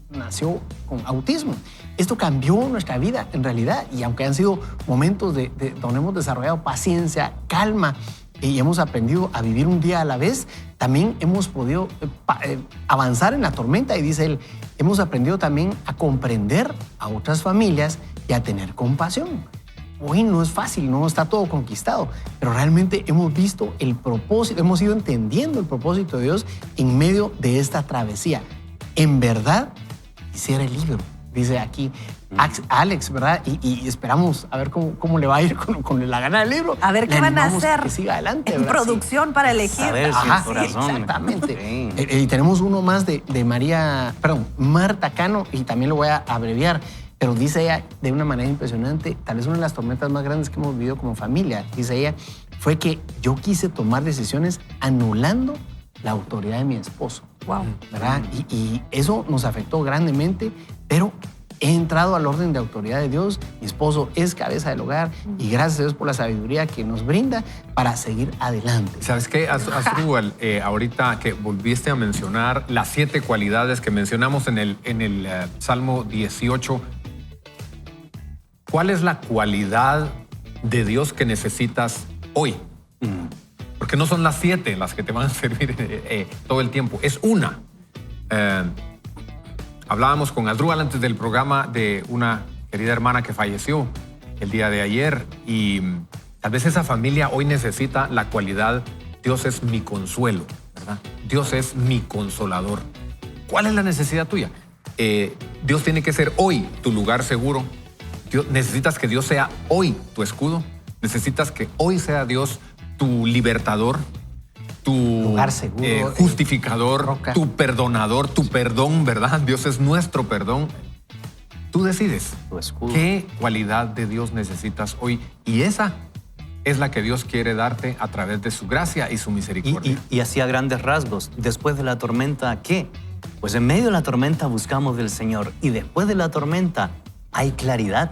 nació con autismo. Esto cambió nuestra vida en realidad, y aunque han sido momentos donde hemos desarrollado paciencia, calma, y hemos aprendido a vivir un día a la vez, también hemos podido avanzar en la tormenta. Y dice él, hemos aprendido también a comprender a otras familias y a tener compasión. Hoy no es fácil, no está todo conquistado, pero realmente hemos visto el propósito, hemos ido entendiendo el propósito de Dios en medio de esta travesía. En verdad, quisiera el libro, dice aquí Alex, ¿verdad? Y esperamos a ver cómo le va a ir con la gana del libro. A ver qué van a hacer que siga adelante, en ¿verdad? producción para elegir. A ver si Ajá, el corazón. sí, exactamente. Sí. Y tenemos uno más de Marta Cano, y también lo voy a abreviar, pero dice ella de una manera impresionante, tal vez una de las tormentas más grandes que hemos vivido como familia, dice ella, fue que yo quise tomar decisiones anulando la autoridad de mi esposo. Wow. ¿Verdad? Y eso nos afectó grandemente, pero he entrado al orden de autoridad de Dios. Mi esposo es cabeza del hogar, y gracias a Dios por la sabiduría que nos brinda para seguir adelante. ¿Sabes qué, Asdrúbal? Ahorita que volviste a mencionar las 7 cualidades que mencionamos en el Salmo 18, ¿cuál es la cualidad de Dios que necesitas hoy. Porque no son las 7 las que te van a servir todo el tiempo, es una. Hablábamos con Adrúbal antes del programa de una querida hermana que falleció el día de ayer y tal vez esa familia hoy necesita la cualidad Dios es mi consuelo, ¿verdad? Dios es mi consolador. ¿Cuál es la necesidad tuya? Dios tiene que ser hoy tu lugar seguro. Necesitas que Dios sea hoy tu escudo. Necesitas que hoy sea Dios tu libertador, tu lugar seguro, justificador, roca. tu perdonador, tu perdón, ¿verdad? Dios es nuestro perdón. Tú decides Tu escudo. qué cualidad de Dios necesitas hoy y esa es la que Dios quiere darte a través de su gracia y su misericordia. Y así a grandes rasgos, después de la tormenta, ¿qué? Pues en medio de la tormenta buscamos del Señor y después de la tormenta hay claridad.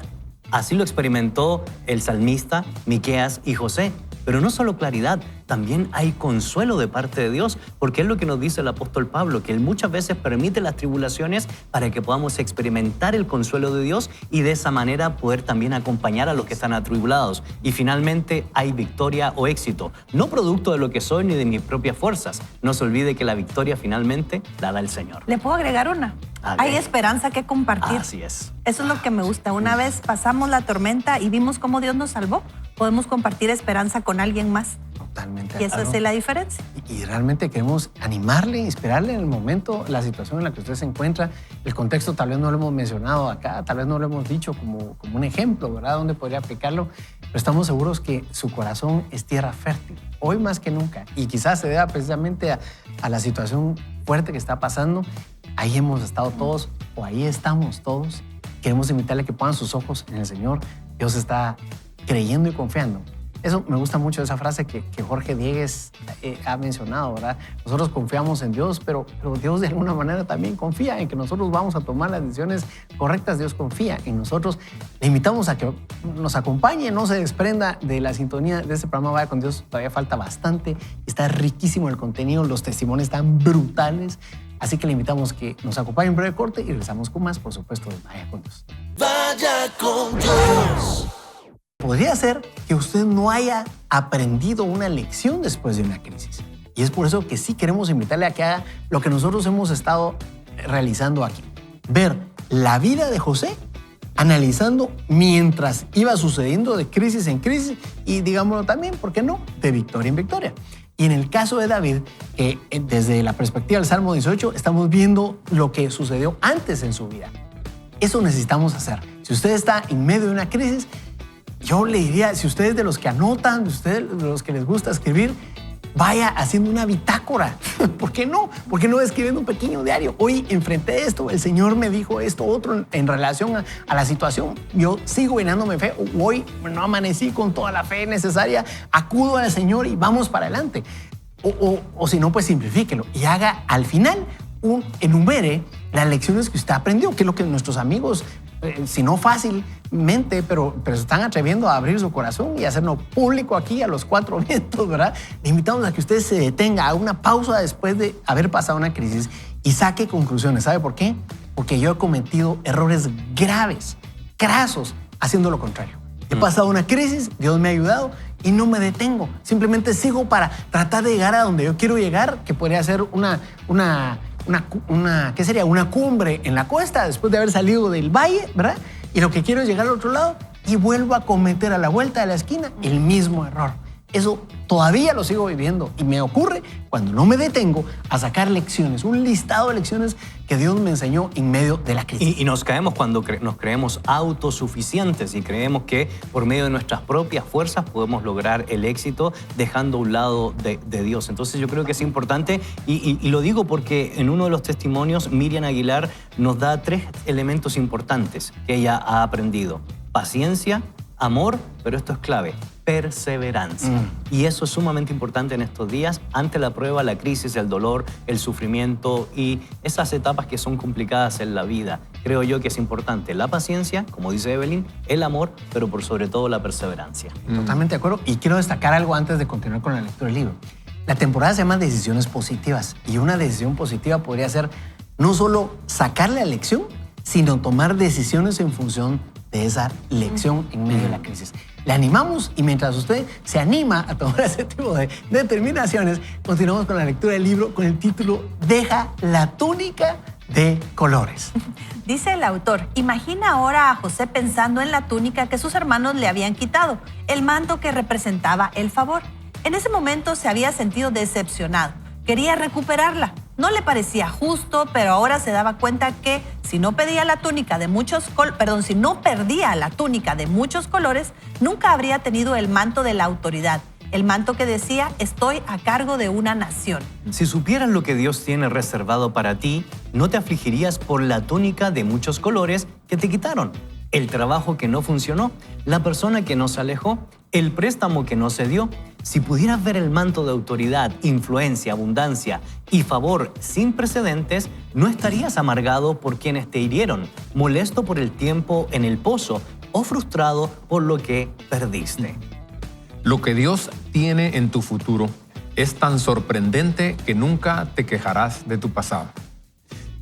Así lo experimentó el salmista, Miqueas y José. Pero no solo claridad, también hay consuelo de parte de Dios, porque es lo que nos dice el apóstol Pablo, que Él muchas veces permite las tribulaciones para que podamos experimentar el consuelo de Dios y de esa manera poder también acompañar a los que están atribulados. Y finalmente hay victoria o éxito, no producto de lo que soy ni de mis propias fuerzas. No se olvide que la victoria finalmente la da el Señor. ¿Le puedo agregar una? A ver. Hay esperanza que compartir. Así es. Eso es lo que me gusta. Una vez pasamos la tormenta y vimos cómo Dios nos salvó, podemos compartir esperanza con alguien más. Totalmente. Y esa claro. es la diferencia. Y realmente queremos animarle, inspirarle en el momento, la situación en la que usted se encuentra. El contexto tal vez no lo hemos mencionado acá, tal vez no lo hemos dicho como un ejemplo, ¿verdad? Donde podría aplicarlo. Pero estamos seguros que su corazón es tierra fértil, hoy más que nunca. Y quizás se deba precisamente a la situación fuerte que está pasando. Ahí hemos estado todos, o ahí estamos todos. Queremos invitarle a que pongan sus ojos en el Señor. Dios está creyendo y confiando. Eso me gusta mucho, esa frase que Jorge Diegues ha mencionado, ¿verdad? Nosotros confiamos en Dios, pero Dios de alguna manera también confía en que nosotros vamos a tomar las decisiones correctas. Dios confía en nosotros. Le invitamos a que nos acompañe, no se desprenda de la sintonía de este programa Vaya con Dios. Todavía falta bastante. Está riquísimo el contenido, los testimonios están brutales. Así que le invitamos que nos acompañe en breve corte y regresamos con más, por supuesto, de Vaya con Dios. Vaya con Dios. Podría ser que usted no haya aprendido una lección después de una crisis. Y es por eso que sí queremos invitarle a que haga lo que nosotros hemos estado realizando aquí. Ver la vida de José, analizando mientras iba sucediendo de crisis en crisis y, digámoslo también, ¿por qué no?, de victoria en victoria. Y en el caso de David, desde la perspectiva del Salmo 18, estamos viendo lo que sucedió antes en su vida. Eso necesitamos hacer. Si usted está en medio de una crisis, yo le diría, si usted es de los que anotan, de ustedes de los que les gusta escribir, vaya haciendo una bitácora. ¿Por qué no? ¿Por qué no escribiendo un pequeño diario? Hoy enfrenté esto, el Señor me dijo esto, otro en relación a la situación. Yo sigo llenándome fe. Hoy no amanecí con toda la fe necesaria. Acudo al Señor y vamos para adelante. O si no, pues simplifíquelo y haga al final enumere las lecciones que usted aprendió, que es lo que nuestros amigos, si no fácilmente, pero se están atreviendo a abrir su corazón y hacerlo público aquí a los 4 vientos, ¿verdad? Le invitamos a que usted se detenga, haga una pausa después de haber pasado una crisis y saque conclusiones. ¿Sabe por qué? Porque yo he cometido errores graves, crasos, haciendo lo contrario. He pasado una crisis, Dios me ha ayudado y no me detengo. Simplemente sigo para tratar de llegar a donde yo quiero llegar, que podría ser ¿qué sería? Una cumbre en la costa después de haber salido del valle, ¿verdad? Y lo que quiero es llegar al otro lado y vuelvo a cometer a la vuelta de la esquina el mismo error. Eso todavía lo sigo viviendo y me ocurre cuando no me detengo a sacar lecciones, un listado de lecciones que Dios me enseñó en medio de la crisis. Y nos caemos cuando nos creemos autosuficientes y creemos que por medio de nuestras propias fuerzas podemos lograr el éxito dejando a un lado de Dios. Entonces yo creo que es importante y lo digo porque en uno de los testimonios Miriam Aguilar nos da 3 elementos importantes que ella ha aprendido. Paciencia, amor, pero esto es clave, perseverancia. Y eso es sumamente importante en estos días, ante la prueba, la crisis, el dolor, el sufrimiento y esas etapas que son complicadas en la vida. Creo yo que es importante la paciencia, como dice Evelyn, el amor, pero por sobre todo la perseverancia. Totalmente de acuerdo. Y quiero destacar algo antes de continuar con la lectura del libro. La temporada se llama Decisiones Positivas y una decisión positiva podría ser no solo sacar la lección, sino tomar decisiones en función de esa lección en medio de la crisis. Le animamos y mientras usted se anima a tomar ese tipo de determinaciones, continuamos con la lectura del libro con el título Deja la túnica de colores. Dice el autor, imagina ahora a José pensando en la túnica que sus hermanos le habían quitado, el manto que representaba el favor. En ese momento se había sentido decepcionado. Quería recuperarla. No le parecía justo, pero ahora se daba cuenta que si no perdía la túnica de muchos colores, nunca habría tenido el manto de la autoridad. El manto que decía, estoy a cargo de una nación. Si supieras lo que Dios tiene reservado para ti, no te afligirías por la túnica de muchos colores que te quitaron, el trabajo que no funcionó, la persona que no se alejó, el préstamo que no se dio. Si pudieras ver el manto de autoridad, influencia, abundancia y favor sin precedentes, no estarías amargado por quienes te hirieron, molesto por el tiempo en el pozo o frustrado por lo que perdiste. Lo que Dios tiene en tu futuro es tan sorprendente que nunca te quejarás de tu pasado.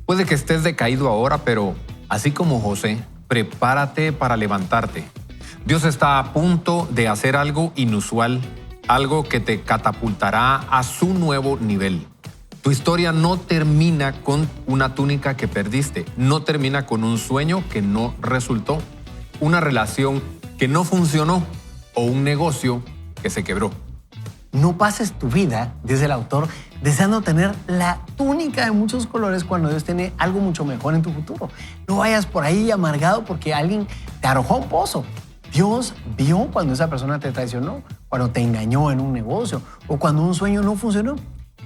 Puede que estés decaído ahora, pero así como José, prepárate para levantarte. Dios está a punto de hacer algo inusual, algo que te catapultará a su nuevo nivel. Tu historia no termina con una túnica que perdiste, no termina con un sueño que no resultó, una relación que no funcionó o un negocio que se quebró. No pases tu vida, dice el autor, deseando tener la túnica de muchos colores cuando Dios tiene algo mucho mejor en tu futuro. No vayas por ahí amargado porque alguien te arrojó a un pozo. Dios vio cuando esa persona te traicionó, cuando te engañó en un negocio o cuando un sueño no funcionó.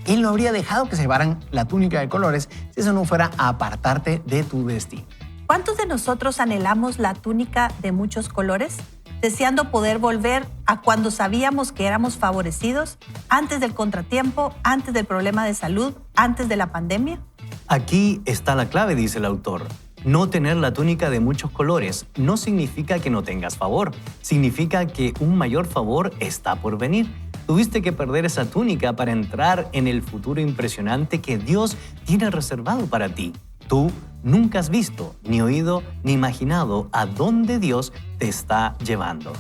Él no habría dejado que se llevaran la túnica de colores si eso no fuera a apartarte de tu destino. ¿Cuántos de nosotros anhelamos la túnica de muchos colores? Deseando poder volver a cuando sabíamos que éramos favorecidos, antes del contratiempo, antes del problema de salud, antes de la pandemia. Aquí está la clave, dice el autor. No tener la túnica de muchos colores no significa que no tengas favor. Significa que un mayor favor está por venir. Tuviste que perder esa túnica para entrar en el futuro impresionante que Dios tiene reservado para ti. Tú nunca has visto, ni oído, ni imaginado a dónde Dios te está llevando.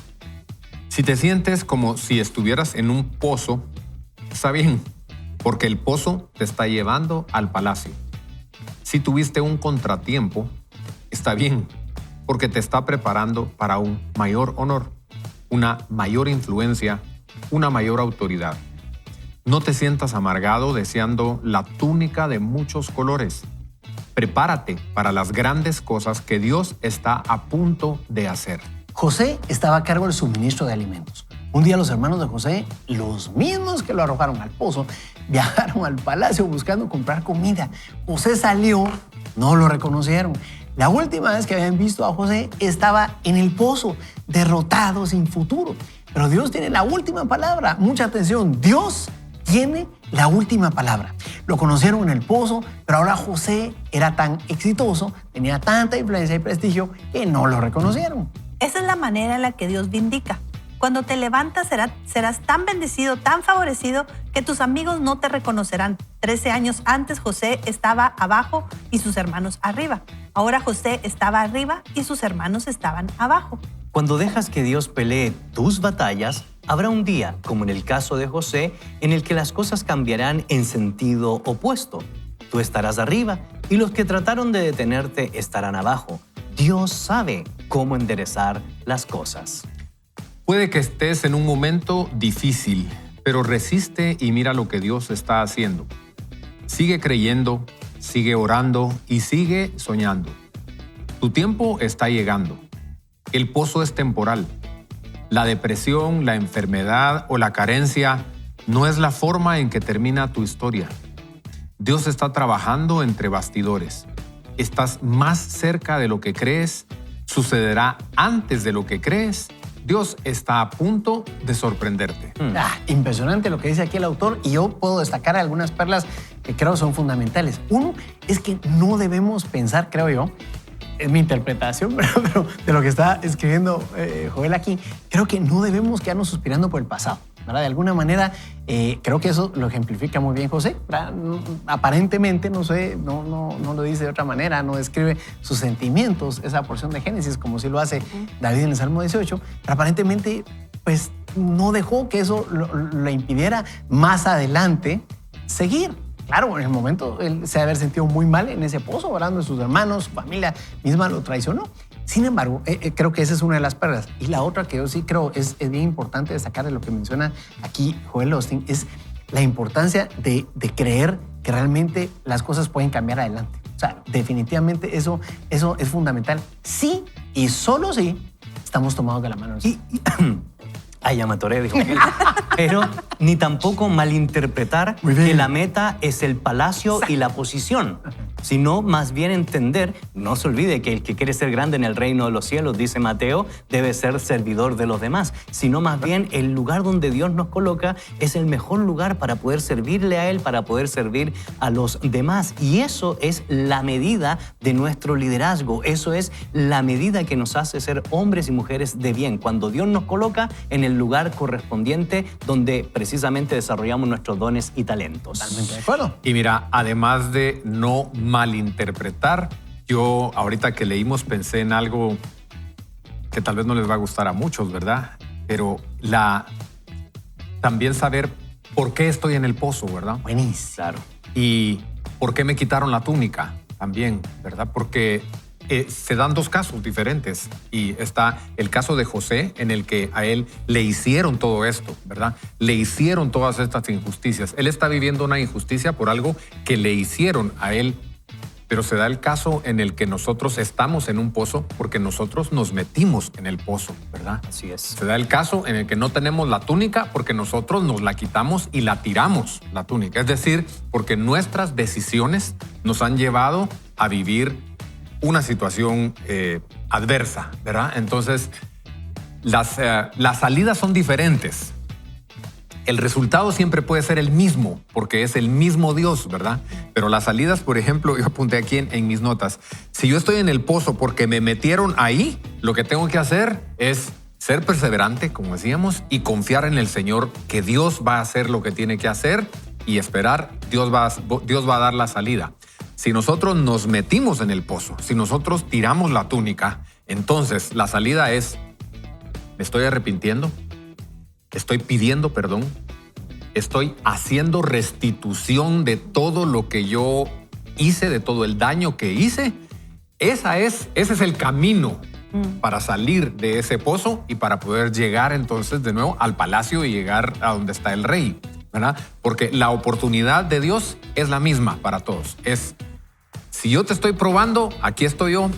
Si te sientes como si estuvieras en un pozo, está bien, porque el pozo te está llevando al palacio. Si tuviste un contratiempo, está bien, porque te está preparando para un mayor honor, una mayor influencia, una mayor autoridad. No te sientas amargado deseando la túnica de muchos colores. Prepárate para las grandes cosas que Dios está a punto de hacer. José estaba a cargo del suministro de alimentos. Un día los hermanos de José, los mismos que lo arrojaron al pozo, viajaron al palacio buscando comprar comida. José salió, no lo reconocieron. La última vez que habían visto a José estaba en el pozo, derrotado, sin futuro. Pero Dios tiene la última palabra. Mucha atención, Dios tiene la última palabra. Lo conocieron en el pozo, pero ahora José era tan exitoso, tenía tanta influencia y prestigio que no lo reconocieron. Esa es la manera en la que Dios vindica. Cuando te levantas serás tan bendecido, tan favorecido, que tus amigos no te reconocerán. 13 años antes José estaba abajo y sus hermanos arriba. Ahora José estaba arriba y sus hermanos estaban abajo. Cuando dejas que Dios pelee tus batallas, habrá un día, como en el caso de José, en el que las cosas cambiarán en sentido opuesto. Tú estarás arriba y los que trataron de detenerte estarán abajo. Dios sabe cómo enderezar las cosas. Puede que estés en un momento difícil, pero resiste y mira lo que Dios está haciendo. Sigue creyendo, sigue orando y sigue soñando. Tu tiempo está llegando. El pozo es temporal. La depresión, la enfermedad o la carencia no es la forma en que termina tu historia. Dios está trabajando entre bastidores. Estás más cerca de lo que crees. Sucederá antes de lo que crees. Dios está a punto de sorprenderte. Impresionante lo que dice aquí el autor, y yo puedo destacar algunas perlas que creo son fundamentales. Uno es que no debemos pensar, creo yo, es mi interpretación, pero de lo que está escribiendo Joel aquí, creo que no debemos quedarnos suspirando por el pasado. ¿verdad? De alguna manera, creo que eso lo ejemplifica muy bien José, ¿verdad? Aparentemente, no sé, no lo dice de otra manera, no describe sus sentimientos, esa porción de Génesis, como sí lo hace David en el Salmo 18, pero aparentemente, pues, no dejó que eso le impidiera más adelante seguir. Claro, en el momento él se debe haber sentido muy mal en ese pozo, orando de sus hermanos, su familia misma lo traicionó. Sin embargo, creo que esa es una de las perlas. Y la otra que yo sí creo es bien importante destacar de lo que menciona aquí Joel Osteen es la importancia de creer que realmente las cosas pueden cambiar adelante. O sea, definitivamente eso es fundamental. Sí y solo sí estamos tomados de la mano. Ay, ya me atoré, dijo él. Pero ni tampoco malinterpretar que la meta es el palacio y la posición, sino más bien entender, no se olvide que el que quiere ser grande en el reino de los cielos, dice Mateo, debe ser servidor de los demás, sino más bien el lugar donde Dios nos coloca es el mejor lugar para poder servirle a Él, para poder servir a los demás. Y eso es la medida de nuestro liderazgo, eso es la medida que nos hace ser hombres y mujeres de bien, cuando Dios nos coloca en el lugar correspondiente donde precisamente desarrollamos nuestros dones y talentos. Totalmente de acuerdo. Y mira, además de no malinterpretar, yo ahorita que leímos pensé en algo que tal vez no les va a gustar a muchos, ¿verdad? Pero también saber por qué estoy en el pozo, ¿verdad? Buenísimo. Claro. Y por qué me quitaron la túnica también, ¿verdad? Porque se dan dos casos diferentes y está el caso de José en el que a él le hicieron todo esto, ¿verdad? Le hicieron todas estas injusticias. Él está viviendo una injusticia por algo que le hicieron a él, pero se da el caso en el que nosotros estamos en un pozo porque nosotros nos metimos en el pozo, ¿verdad? Así es. Se da el caso en el que no tenemos la túnica porque nosotros nos la quitamos y la tiramos, la túnica. Es decir, porque nuestras decisiones nos han llevado a vivir una situación adversa, ¿verdad? Entonces, las salidas son diferentes. El resultado siempre puede ser el mismo, porque es el mismo Dios, ¿verdad? Pero las salidas, por ejemplo, yo apunté aquí en mis notas, si yo estoy en el pozo porque me metieron ahí, lo que tengo que hacer es ser perseverante, como decíamos, y confiar en el Señor, que Dios va a hacer lo que tiene que hacer y esperar, Dios va a dar la salida. Si nosotros nos metimos en el pozo, si nosotros tiramos la túnica, entonces la salida es, me estoy arrepintiendo, estoy pidiendo perdón, estoy haciendo restitución de todo lo que yo hice, de todo el daño que hice. Ese es el camino para salir de ese pozo y para poder llegar entonces de nuevo al palacio y llegar a donde está el rey, ¿verdad? Porque la oportunidad de Dios es la misma para todos. Si yo te estoy probando, aquí estoy yo.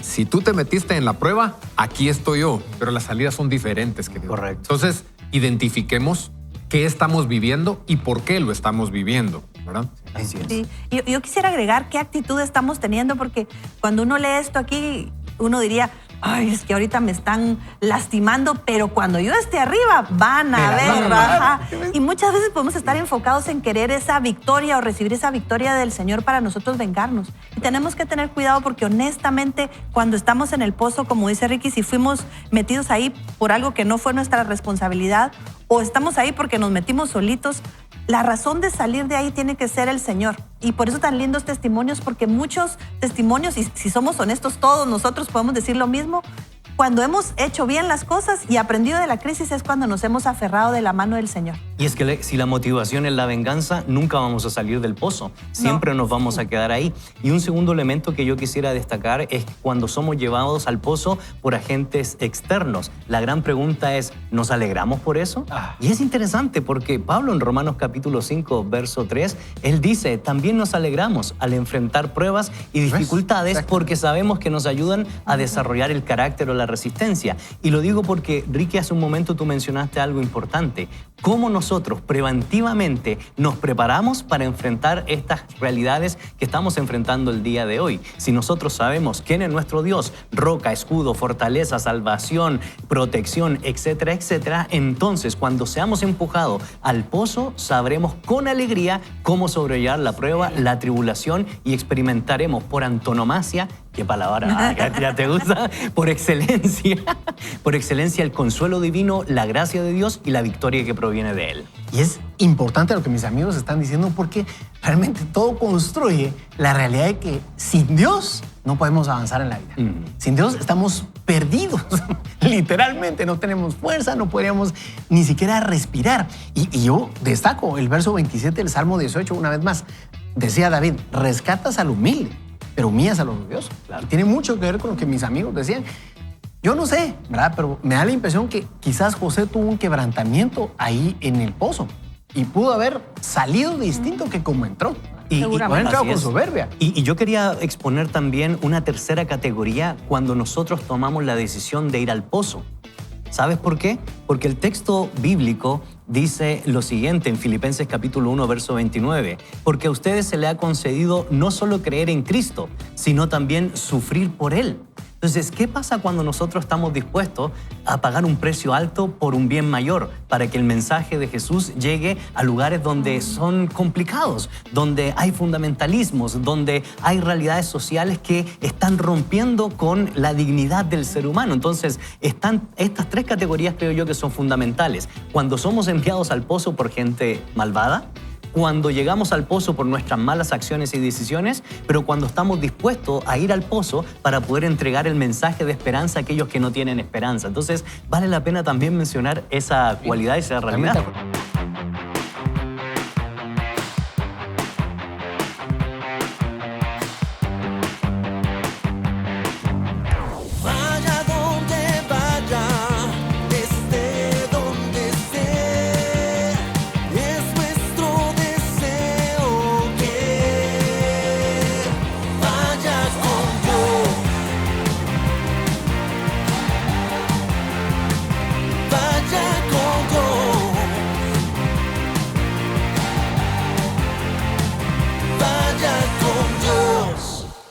Si tú te metiste en la prueba, aquí estoy yo. Pero las salidas son diferentes, querido. Correcto. Entonces, identifiquemos qué estamos viviendo y por qué lo estamos viviendo, ¿verdad? Así es. Sí. Yo quisiera agregar qué actitud estamos teniendo, porque cuando uno lee esto aquí, uno diría, ay, es que ahorita me están lastimando, pero cuando yo esté arriba van a ver. Ajá. Y muchas veces podemos estar enfocados en querer esa victoria o recibir esa victoria del Señor para nosotros vengarnos. Y tenemos que tener cuidado porque honestamente cuando estamos en el pozo, como dice Ricky, si fuimos metidos ahí por algo que no fue nuestra responsabilidad o estamos ahí porque nos metimos solitos, la razón de salir de ahí tiene que ser el Señor. Y por eso tan lindos testimonios, porque muchos testimonios, y si somos honestos todos nosotros podemos decir lo mismo, cuando hemos hecho bien las cosas y aprendido de la crisis es cuando nos hemos aferrado de la mano del Señor. Y es que si la motivación es la venganza, nunca vamos a salir del pozo. Siempre nos vamos a quedar ahí. Y un segundo elemento que yo quisiera destacar es cuando somos llevados al pozo por agentes externos. La gran pregunta es, ¿nos alegramos por eso? Y es interesante porque Pablo en Romanos capítulo 5, verso 3, él dice, también nos alegramos al enfrentar pruebas y dificultades porque sabemos que nos ayudan a desarrollar el carácter o la resistencia. Y lo digo porque, Ricky, hace un momento tú mencionaste algo importante. ¿Cómo nosotros preventivamente nos preparamos para enfrentar estas realidades que estamos enfrentando el día de hoy? Si nosotros sabemos quién es nuestro Dios, roca, escudo, fortaleza, salvación, protección, etcétera, etcétera, entonces cuando seamos empujados al pozo, sabremos con alegría cómo sobrellevar la prueba, la tribulación y experimentaremos por antonomasia ¿Qué palabra? ¿Ya te gusta? Por excelencia el consuelo divino, la gracia de Dios y la victoria que proviene de Él. Y es importante lo que mis amigos están diciendo porque realmente todo construye la realidad de que sin Dios no podemos avanzar en la vida. Sin Dios estamos perdidos. Literalmente no tenemos fuerza, no podríamos ni siquiera respirar. Y yo destaco el verso 27 del Salmo 18 una vez más. Decía David, rescatas al humilde, pero humillas al orgulloso. Claro. Tiene mucho que ver con lo que mis amigos decían. Yo no sé, ¿verdad? Pero me da la impresión que quizás José tuvo un quebrantamiento ahí en el pozo y pudo haber salido distinto que como entró. Y no ha entrado con soberbia. Y yo quería exponer también una tercera categoría cuando nosotros tomamos la decisión de ir al pozo. ¿Sabes por qué? Porque el texto bíblico dice lo siguiente en Filipenses capítulo 1, verso 29. Porque a ustedes se le ha concedido no solo creer en Cristo, sino también sufrir por Él. Entonces, ¿qué pasa cuando nosotros estamos dispuestos a pagar un precio alto por un bien mayor para que el mensaje de Jesús llegue a lugares donde son complicados, donde hay fundamentalismos, donde hay realidades sociales que están rompiendo con la dignidad del ser humano? Entonces, están estas tres categorías, creo yo, que son fundamentales. Cuando somos enviados al pozo por gente malvada, cuando llegamos al pozo por nuestras malas acciones y decisiones, pero cuando estamos dispuestos a ir al pozo para poder entregar el mensaje de esperanza a aquellos que no tienen esperanza. Entonces, vale la pena también mencionar esa cualidad, esa realidad.